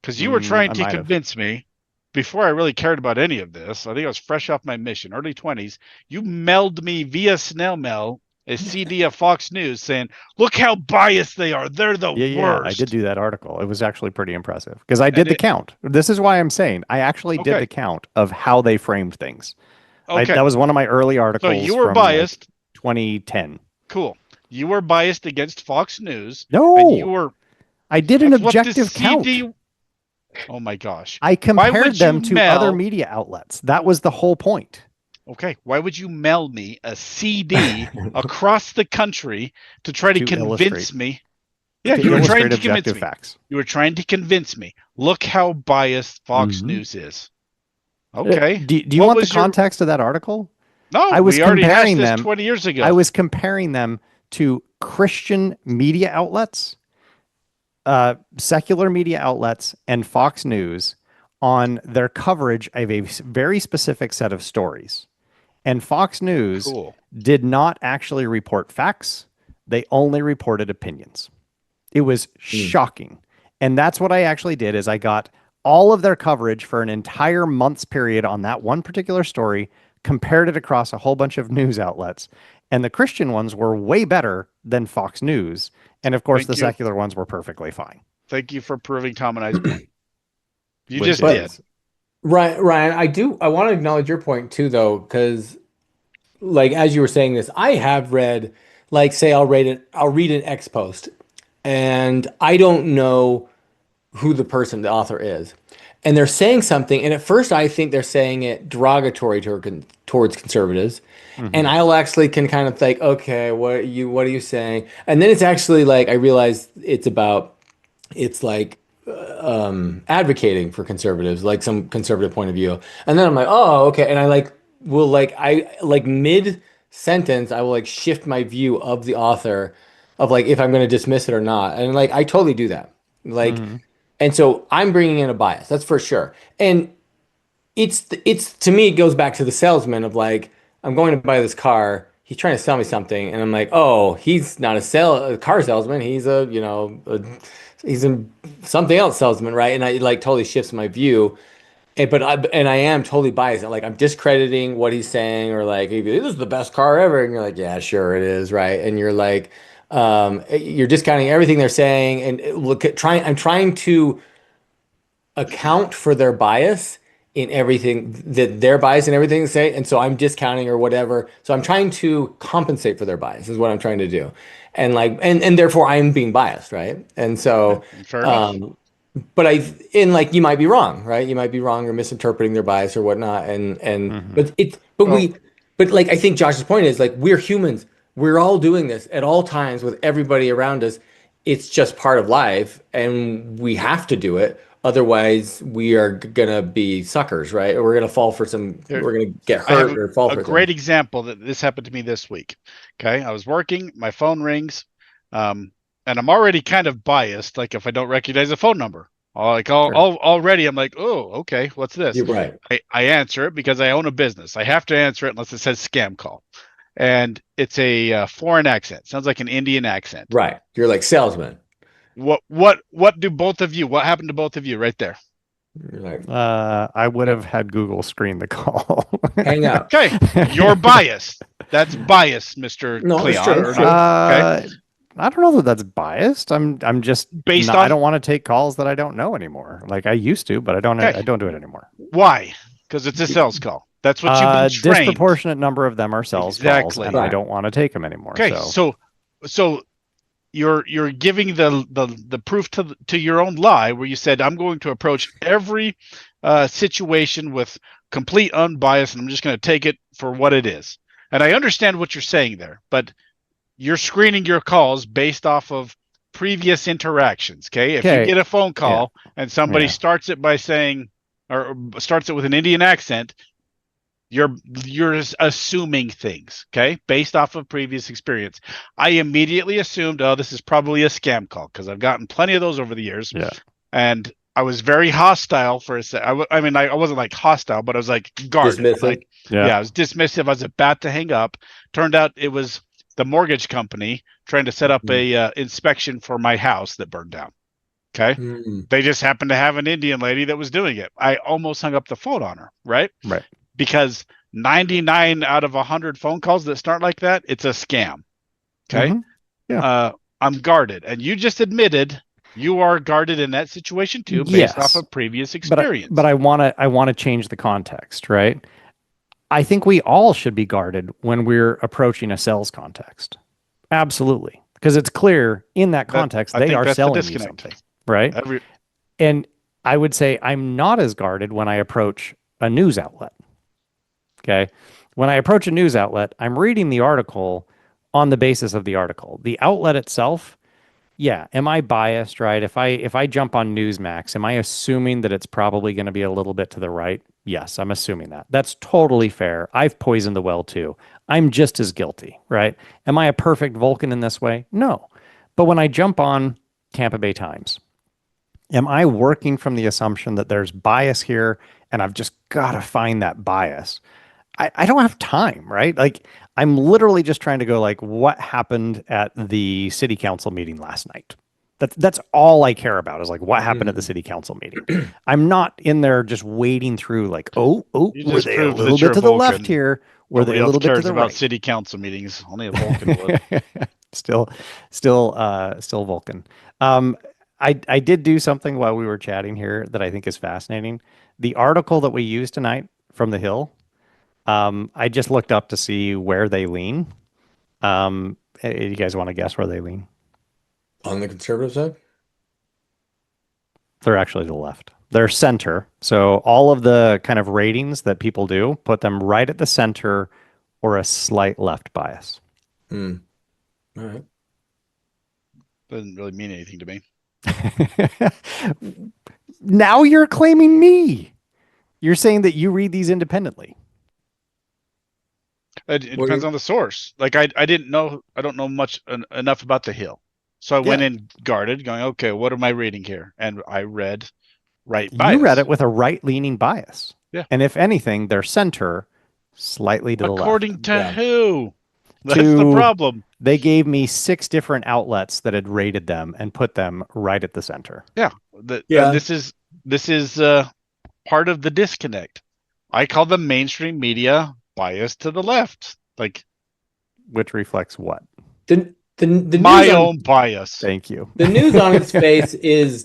Because you were trying I to might have. convince me before I really cared about any of this. I think I was fresh off my mission, early 20s. You mailed me via snail mail a CD of Fox News saying, look how biased they are. They're the Yeah, I did worst. do that article. It was actually pretty impressive because I did And the count. This is why I'm saying I actually did okay, the count of how they framed things. okay. That was one of my early So articles you were from like biased. 2010. Cool. You were biased against Fox News. And you No, were, I did an that's what the objective count. CD. Oh my gosh. I Why compared would you them to other mail? media outlets. That was the whole point. Okay, why would you mail me a CD across the country to try to To illustrate, convince me? Yeah, to you were trying illustrate to convince objective me. facts. You were trying to convince me. Look how biased Fox Mhm. News is. Okay. Do you What want the was your context of that article? No, I was we already hashed comparing this them. 20 years ago. I was comparing them to Christian media outlets, secular media outlets, and Fox News on their coverage of a very specific set of stories. And Fox News Cool. did not actually report facts. They only reported opinions. It was shocking. And that's what I actually did is I got all of their coverage for an entire month's period on that one particular story compared it across a whole bunch of news outlets, and the Christian ones were way better than Fox News. And of course, the Thank you. secular ones were perfectly fine. Thank you for proving Tom and I's point. You Which just did. is, Ryan, I want to acknowledge your point too, though, because like as you were saying this, I have read, like, say I'll read an X post, and I don't know who the author is. And they're saying something, and at first I think they're saying it derogatory towards conservatives. And mhm, I'll actually can kind of think, okay, what are you saying? And then it's actually like I realize it's like advocating for conservatives, like some conservative point of view. And then I'm like, oh, okay. And I like mid sentence, I will like shift my view of the author of like if I'm going to dismiss it or not. And like I totally do that. Like, mhm. and so I'm bringing in a bias, that's for sure. And it's to me, it goes back to the salesman of like, I'm going to buy this car. He's trying to sell me something, and I'm like, oh, he's not a car salesman. He's he's a something else salesman, right? And I like totally shifts my view. And I am totally biased. Like I'm discrediting what he's saying, or like, "Hey, this is the best car ever," and you're like, yeah, sure it is, right? And you're like, you're discounting everything they're saying, and I'm trying to account for their bias in everything that their bias in everything they say, and so I'm discounting or whatever. So I'm trying to compensate for their bias is what I'm trying to do, and like and therefore I'm being biased, right? And so, Fair enough. um, but in like you might be wrong, right? You might be wrong or misinterpreting their bias or whatnot, and Mhm. but it's but Well, we but like I think Josh's point is like we're humans, we're all doing this at all times with everybody around us. It's just part of life, and we have to do it. Otherwise, we are gonna be suckers, right? Or we're gonna fall for some. here, We're gonna get I have hurt or fall a for great things. example that this happened to me this week. Okay, I was working, my phone rings, um, and I'm already kind of biased. Like if I don't recognize a phone number, Sure, already I'm like, oh, okay, what's this? you're right. I answer it because I own a business. I have to answer it unless it says scam call, and it's a foreign accent. Sounds like an Indian accent. Right, you're like salesman. What do both of you? What happened to both of you right there? You're like I would have had Google screen the call. hang up. Okay, you're biased. That's bias, Mr. No, it's Cleon, true, or not? true. Okay, I don't know that that's biased. I'm just based not, I on don't want to take calls that I don't know anymore. Like I used to, but okay, I don't do it anymore. why? Because it's a sales call. That's what you've been trained. Disproportionate number of them are sales calls, and Exactly. I Right. don't want to take them anymore. Okay, So, so you're giving the proof to your own lie, where you said I'm going to approach every situation with complete unbiased, and I'm just going to take it for what it is. And I understand what you're saying there, but you're screening your calls based off of previous interactions. Okay, if you okay, get a phone yeah, call and somebody yeah, starts it by saying, or starts it with an Indian accent, you're assuming things, okay, based off of previous experience. I immediately assumed, oh, this is probably a scam call, because I've gotten plenty of those over the years, yeah. and I was very hostile for a sec. I mean, I wasn't like hostile, but I was like guarded. Dismissive. Like, Yeah. yeah, I was dismissive. I was about to hang up. Turned out it was the mortgage company trying to set up Mm. a inspection for my house that burned down. Okay, Mm. they just happened to have an Indian lady that was doing it. I almost hung up the phone on her, right? Right. Because 99 out of 100 phone calls that start like that, it's a scam. Okay. Hmm. Yeah. I'm guarded. And you just admitted you are guarded in that situation too, based off Yes. of previous But experience. I want to change the context, right? I think we all should be guarded when we're approaching a sales context. Absolutely. Because it's clear in that That context I they think are that's the selling you disconnect. something, right? Every And I would say I'm not as guarded when I approach a news outlet. Okay. When I approach a news outlet, I'm reading the article on the basis of the article. The outlet itself, yeah, am I biased, right? If I jump on Newsmax, am I assuming that it's probably going to be a little bit to the right? Yes, I'm assuming that. That's totally fair. I've poisoned the well too. I'm just as guilty, right? Am I a perfect Vulcan in this way? No. But when I jump on Tampa Bay Times, am I working from the assumption that there's bias here and I've just got to find that bias? I don't have time, right? Like I'm literally just trying to go like, what happened at the city council meeting last night? That's all I care about is like what happened at the Mhm. city council meeting. I'm not in there just wading through like, oh, You were just they a proved little that bit you're a to the left Vulcan. here? Were they Nobody a else little bit to cares the about right? city council meetings. Only a Vulcan would. still, still Vulcan. I did do something while we were chatting here that I think is fascinating. The article that we used tonight from the Hill, I just looked up to see where they lean. You guys want to guess where they lean? On the conservative side? They're actually to the left. They're center. So all of the kind of ratings that people do put them right at the center or a slight left bias. Hmm. All right. Doesn't really mean anything to me. Now you're claiming me. You're saying that you read these independently. It Well, depends on the source. Like I didn't know. I don't know much enough about the Hill, so I went yeah. in guarded, going, okay, what am I reading here? And I read right You read it bias. with a right leaning bias. Yeah. And if anything, they're center slightly to the left. According to Yeah. who? That's the To problem. They gave me 6 different outlets that had rated them and put them right at the center. Yeah. And Yeah. this is part of the disconnect. I call the mainstream media biased to the left. Like Which reflects what? The news my on own bias. Thank you. the news on its face is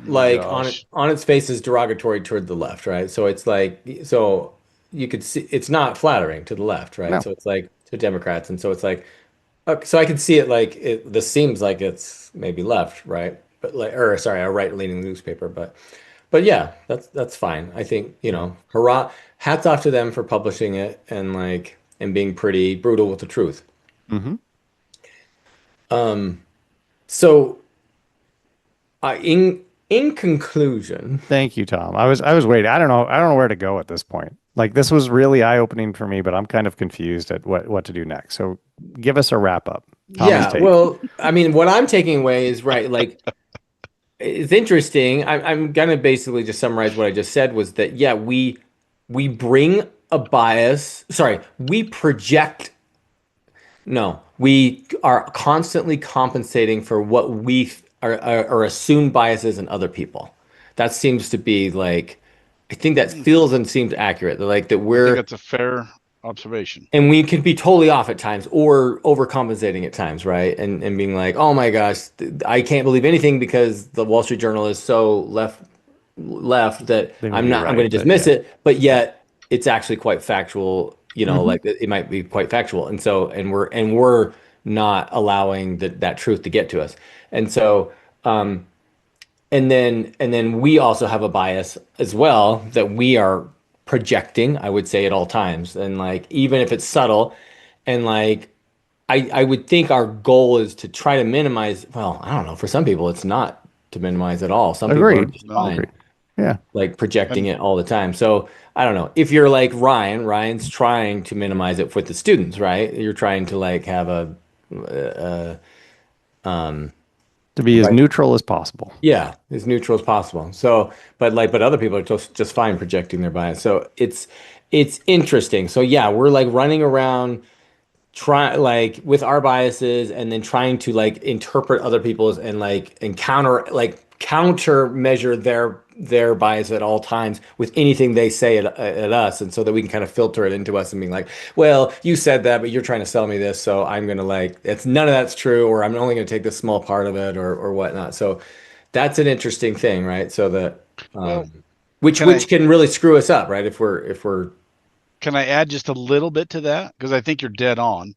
like Gosh. on its face is derogatory toward the left, right? So it's like so you could see it's not flattering to the left, right? No. So it's like to Democrats, and so it's like okay, so I can see it like this seems like it's maybe left, right? But like or sorry, a right-leaning newspaper, but yeah, that's fine. I think, hurrah, hats off to them for publishing it and like and being pretty brutal with the truth. Hmm. Um, so in conclusion, Thank you, Tom. I was waiting. I don't know where to go at this point. Like this was really eye-opening for me, but I'm kind of confused at what to do next. So give us a wrap up. Tom's yeah, take. well, I mean, what I'm taking away is right, like it's interesting. I'm gonna basically just summarize what I just said was that yeah, we bring a bias, sorry, we project no, we are constantly compensating for what we are assumed biases in other people. That seems to be like, I think that Hmm. feels and seems accurate. Like that I think we're, that's a fair observation. and we can be totally off at times or overcompensating at times, right? And being like, oh my gosh, I can't believe anything because the Wall Street Journal is so left that They may I'm be not, I'm going right, to but dismiss yeah. it, but yet it's actually quite factual, Hmm. like it might be quite factual. And so, and we're not allowing that truth to get to us. And so, and then we also have a bias as well that we are projecting, I would say at all times. And like, even if it's subtle and like, I would think our goal is to try to minimize, well, I don't know, for some people, it's not to minimize at all. Some people are Agreed. just No. fine Agreed. Yeah. like projecting And it all the time. So I don't know. If you're like Ryan's trying to minimize it with the students, right? You're trying to like have To be as right. neutral as possible. Yeah, as neutral as possible. So, but other people are just fine projecting their bias. So it's interesting. So yeah, we're like running around try like with our biases and then trying to like interpret other people's and like and counter measure their bias at all times with anything they say at us and so that we can kind of filter it into us and being like well you said that but you're trying to sell me this so I'm gonna like it's none of that's true or I'm only gonna take this small part of it or whatnot so that's an interesting thing right so that well, which can I can really screw us up right if we're can I add just a little bit to that? Because I think you're dead on.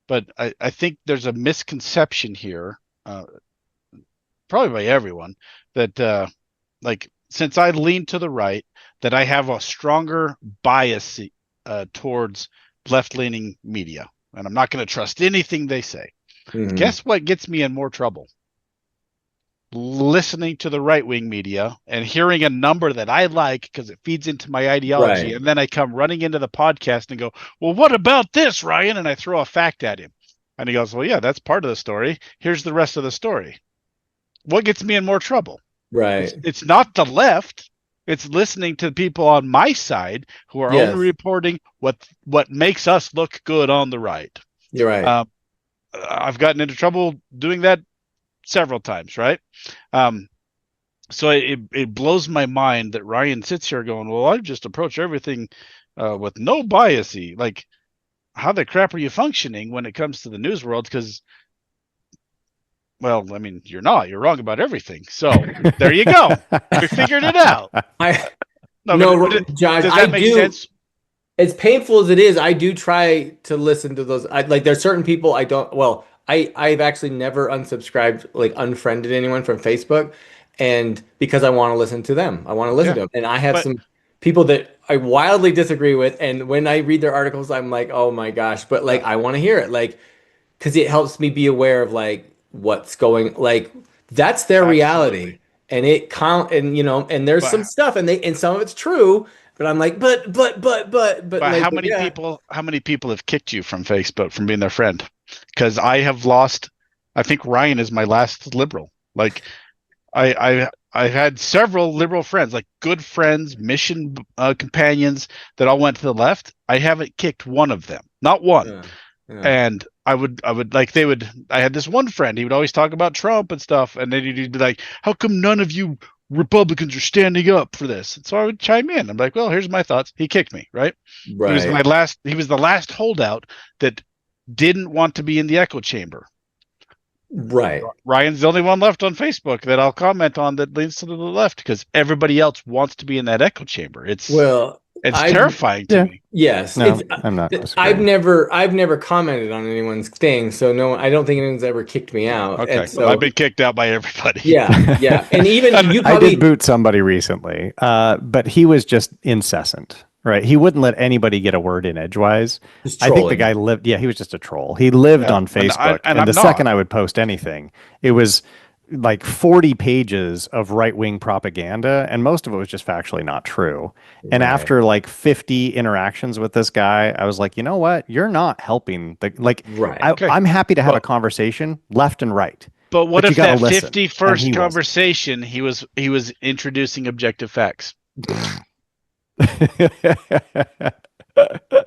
But I think there's a misconception here, probably by everyone, that like since I lean to the right, that I have a stronger bias towards left-leaning media, and I'm not going to trust anything they say. Mhm. Guess what gets me in more trouble? Listening to the right-wing media and hearing a number that I like because it feeds into my ideology, Right, and then I come running into the podcast and go, "Well, what about this, Ryan?" And I throw a fact at him, and he goes, "Well, yeah, that's part of the story. Here's the rest of the story." What gets me in more trouble? It's right. it's not the left. It's listening to people on my side who are only Yes, reporting what makes us look good on the right. you're right. Um, I've gotten into trouble doing that several times, right? Um, so it blows my mind that Ryan sits here going, well, I just approach everything with no biasy. Like, how the crap are you functioning when it comes to the news world? Because, well, I mean, you're not. You're wrong about everything. So there you go. We figured it out. I No, no, Josh, does I that make do. sense? As painful as it is, I do try to listen to those. Like there's certain people I don't. Well, I've actually never unsubscribed, like unfriended anyone from Facebook, and because I want to listen to them, I want to listen Yeah. to them, and I have But some people that I wildly disagree with, and when I read their articles, I'm like, oh my gosh, but like I want to hear it, like because it helps me be aware of like what's going, like that's their reality, absolutely. and it count, and and there's some But stuff, and some of it's true. But I'm like, but but like, yeah, how many people have kicked you from Facebook from being their friend? Because I have lost. I think Ryan is my last liberal. Like I had several liberal friends, like good friends, mission companions that all went to the left. I haven't kicked one of them, not one. yeah, yeah, And I would like they would. I had this one friend. He would always talk about Trump and stuff, and then he'd be like, "How come none of you Republicans are standing up for this?" And so I would chime in. I'm like, "Well, here's my thoughts." He kicked me, right? He was right, my last. He was the last holdout that didn't want to be in the echo chamber. right. Ryan's the only one left on Facebook that I'll comment on that leans to the left because everybody else wants to be in that echo chamber. Well, It's I terrifying to Yeah. me. yes, No, it's I'm not I've disagreeing. never commented on anyone's thing, so no, I don't think anyone's ever kicked me out, Okay, and well, I've so been kicked out by everybody. yeah, and even And you I did probably boot somebody recently, but he was just incessant, right? He wouldn't let anybody get a word in edgewise. just I think the trolling. guy lived, yeah, he was just a troll. He lived yeah, on Facebook, and and the I'm second not. I would post anything, it was like 40 pages of right-wing propaganda, and most of it was just factually not true. And Right, after like 50 interactions with this guy, I was like, you know what? You're not helping the like right. Okay, I'm happy to have a but conversation left and right, but what but you if got to that listen. And 51st he wasn't. conversation he was introducing objective facts?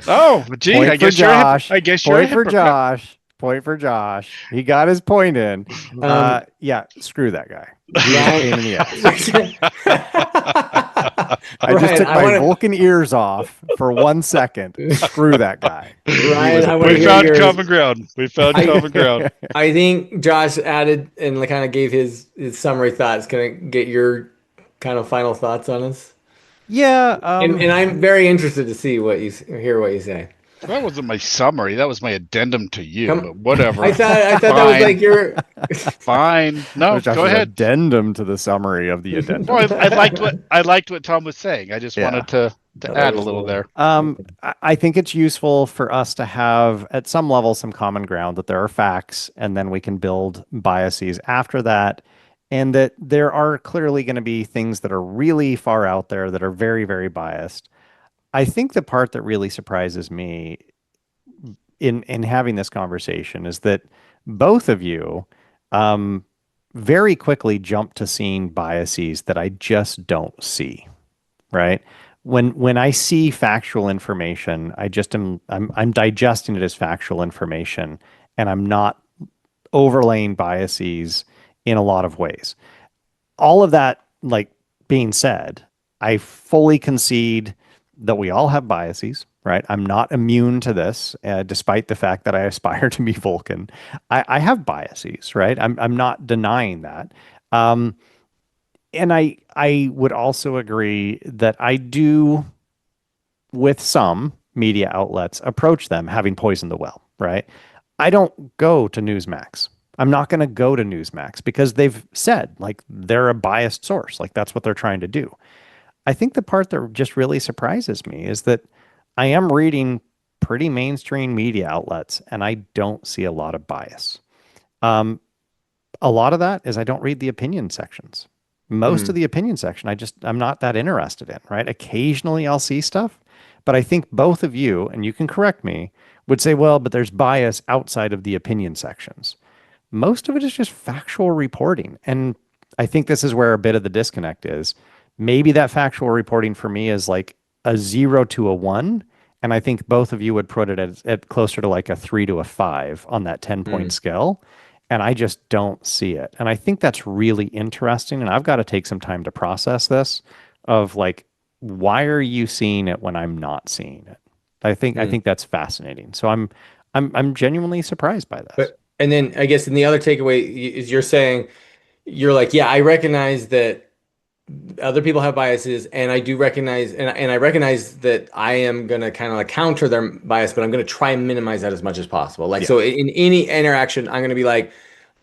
Oh, gee, Point for Josh. I guess you're a Point for hypocrite. Josh. Point for Josh. He got his point in. Um, Yeah, screw that guy. He was a Ryan, pain in the ass. I just Ryan, took I my want Vulcan ears off for 1 second. to, Screw that guy. He Ryan, was a I want We to hear pain. found yours. common ground. We found I common ground. I think Josh added and like kind of gave his summary thoughts. Can I get your kind of final thoughts on this? Yeah, And I'm very interested to see what you hear what you say. That wasn't my summary. That was my addendum to you. Come, But whatever. I thought that was like Fine. your. Fine. No, go Josh's ahead. addendum to the summary of the addendum. Well, I liked what Tom was saying. I just Yeah. wanted to Thought that add a was little there. I think it's useful for us to have, at some level, some common ground that there are facts, and then we can build biases after that, and that there are clearly going to be things that are really far out there that are very, very biased. I think the part that really surprises me in having this conversation is that both of you um, very quickly jump to seeing biases that I just don't see, right? When I see factual information, I just am I'm digesting it as factual information, and I'm not overlaying biases in a lot of ways. All of that, like being said, I fully concede that we all have biases, right? I'm not immune to this, despite the fact that I aspire to be Vulcan. I have biases, right? I'm not denying that. Um, and I would also agree that I do, with some media outlets, approach them having poisoned the well, right? I don't go to Newsmax. I'm not going to go to Newsmax because they've said like they're a biased source. Like that's what they're trying to do. I think the part that just really surprises me is that I am reading pretty mainstream media outlets and I don't see a lot of bias. Um, a lot of that is I don't read the opinion sections. Most of Mhm. the opinion section, I'm not that interested in, right? Occasionally I'll see stuff, but I think both of you, and you can correct me, would say, well, but there's bias outside of the opinion sections. Most of it is just factual reporting. And I think this is where a bit of the disconnect is. Maybe that factual reporting for me is like a 0 to a 1. And I think both of you would put it at closer to like a 3 to a 5 on that 10 point scale. and I just don't see it. And I think that's really interesting. And I've got to take some time to process this of like, why are you seeing it when I'm not seeing it? I Hmm. think that's fascinating. So I'm genuinely surprised by this. But and then I guess, and the other takeaway is you're saying you're like, yeah, I recognize that other people have biases, and I do recognize, and I recognize that I am gonna kind of like counter their bias, but I'm gonna try and minimize that as much as possible. Like, Yeah, so in any interaction, I'm gonna be like,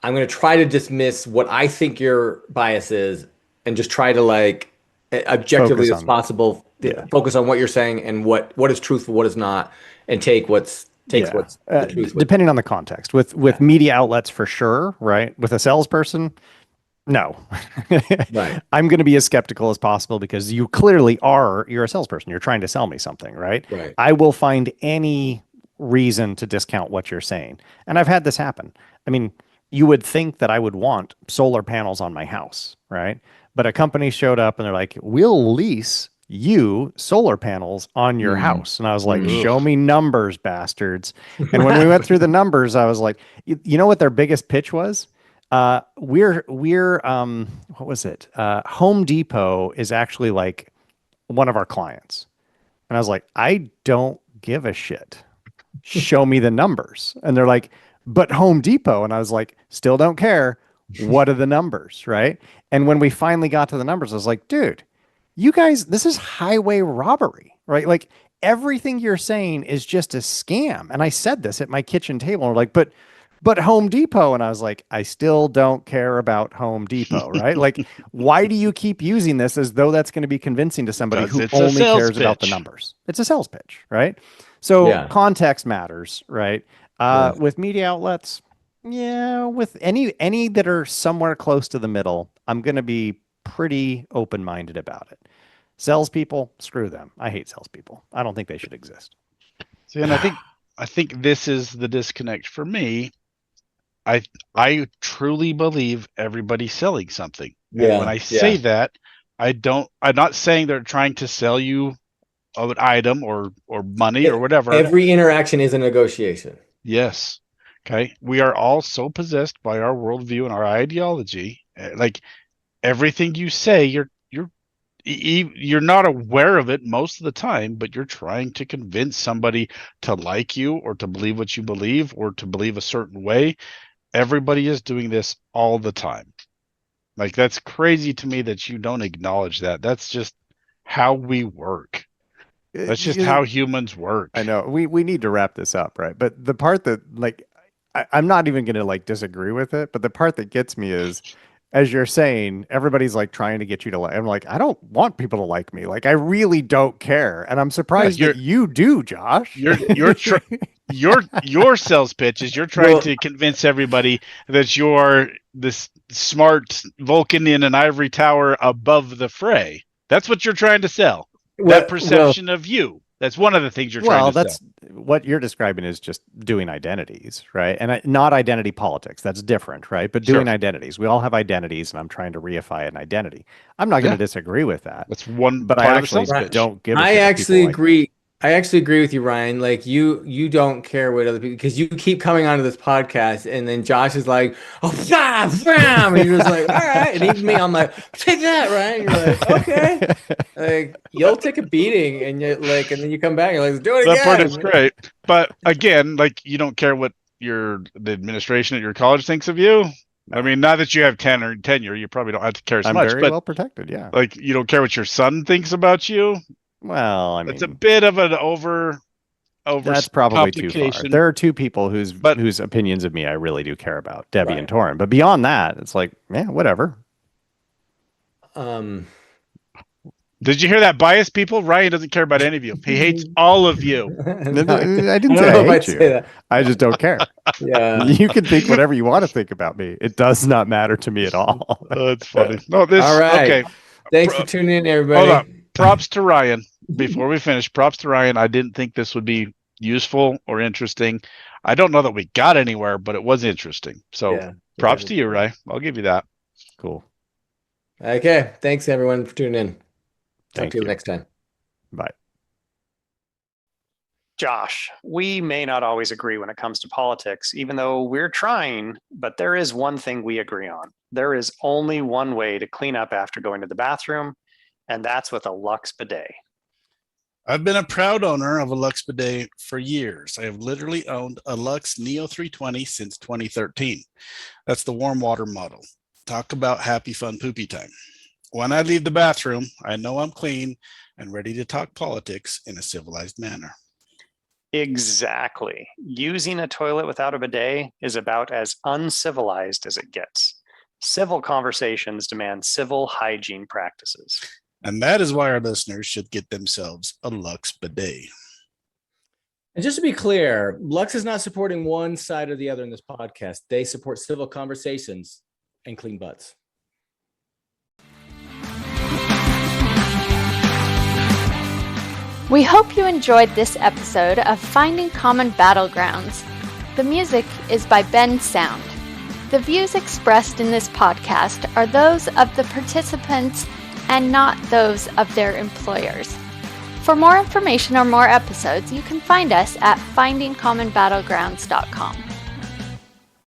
I'm gonna try to dismiss what I think your bias is, and just try to like objectively focus as on possible yeah. focus on what you're saying and what is truthful, what is not, and takes Yeah. what's the truth with. Depending on the context. With Yeah, media outlets for sure, right? With a salesperson, no. right, I'm going to be as skeptical as possible because you're a salesperson. You're trying to sell me something, right? right. I will find any reason to discount what you're saying. And I've had this happen. I mean, you would think that I would want solar panels on my house, right? But a company showed up and they're like, "We'll lease you solar panels on your Mm, house." And I was like, mm. "Show me numbers, bastards." And when we went through the numbers, I was like, you know what their biggest pitch was? We're what was it? Home Depot is actually like one of our clients. And I was like, I don't give a shit. Show me the numbers. And they're like, but Home Depot. And I was like, still don't care. What are the numbers? Right. And when we finally got to the numbers, I was like, dude, you guys, this is highway robbery, right? Like everything you're saying is just a scam. And I said this at my kitchen table. And we're like, but Home Depot. And I was like, I still don't care about Home Depot, right? Like, why do you keep using this as though that's going to be convincing to somebody Because who it's a only sales cares about the pitch. numbers? It's a sales pitch, right? So Yeah, context matters, right? yeah. With media outlets, yeah, with any that are somewhere close to the middle, I'm going to be pretty open-minded about it. Salespeople, screw them. I hate salespeople. I don't think they should exist. See, and I think this is the disconnect for me. I I truly believe everybody's selling something. And when Yeah, I say yeah. that, I'm not saying they're trying to sell you an item or money or whatever. Every interaction is a negotiation. Yes. Okay. We are all so possessed by our worldview and our ideology. Like everything you say, you're not aware of it most of the time, but you're trying to convince somebody to like you or to believe what you believe or to believe a certain way. Everybody is doing this all the time. Like that's crazy to me that you don't acknowledge that. That's just how we work. That's just how humans I work. know we need to wrap this up, right? But the part that like I'm not even gonna like disagree with it, but the part that gets me is as you're saying, everybody's like trying to get you to like. I'm like, I don't want people to like me. Like, I really don't care, and I'm Yeah, surprised that you do, Josh. you're tr- your sales pitch is you're trying Well, to convince everybody that you're this smart Vulcan in an ivory tower above the fray. That's what you're trying to sell. That well, perception of you. That's one of the things you're trying Well, to sell. that's what you're describing is just doing identities, right? And not identity politics. That's different, right? But Sure. doing identities. We all have identities, and I'm trying to reify an identity. I'm not going to Yeah. disagree with that, That's one but I part of the actually sales pitch. don't give a I shit if people actually like me. agree. I actually agree with you, Ryan. Like you don't care what other people because you keep coming onto this podcast, and then Josh is like, "Oh, bam, bam," and you're just like, "All right," and even me, I'm like, "Take that, Ryan." You're like, "Okay." Like you'll take a beating, and you like, and then you come back, and you're like, "Let's do it That part is again." great. But again, like you don't care what the administration at your college thinks of you. I No, mean, now that you have tenure, you probably don't have to care as I'm much, very but well protected. Yeah. like you don't care what your son thinks about you. Well, I That's a mean, bit of an over that's probably too far. complication. There are two people But whose opinions of me I really do care about, Debbie and Right. Torin. But beyond that, it's like, yeah, whatever. Um. did you hear that bias, people? Ryan doesn't care about any of you. He hates all of you. No, I I didn't don't say I know if I'd hate say you. that. I just don't care. Yeah. You can think whatever you want to think about me. It does not matter to me at all. That's funny. No, All this right. okay. Thanks for Pro, tuning in, hold on. everybody. Props to Ryan. Before we finish, props to Ryan. I didn't think this would be useful or interesting. I don't know that we got anywhere, but it was interesting. So Yeah, we props to definitely you, did. Ryan. I'll give you that. Cool. Okay. Thanks, everyone, for tuning in. Talk to Thank you you. next time. Bye. Josh, we may not always agree when it comes to politics, even though we're trying, but there is one thing we agree on. There is only one way to clean up after going to the bathroom, and that's with a Lux bidet. I've been a proud owner of a Lux bidet for years. I have literally owned a Lux Neo 320 since 2013. That's the warm water model. Talk about happy, fun, poopy time. When I leave the bathroom, I know I'm clean and ready to talk politics in a civilized manner. Exactly. Using a toilet without a bidet is about as uncivilized as it gets. Civil conversations demand civil hygiene practices. And that is why our listeners should get themselves a Lux bidet. And just to be clear, Lux is not supporting one side or the other in this podcast. They support civil conversations and clean butts. We hope you enjoyed this episode of Finding Common Battlegrounds. The music is by Ben Sound. The views expressed in this podcast are those of the participants and not those of their employers. For more information or more episodes, you can find us at findingcommonbattlegrounds.com.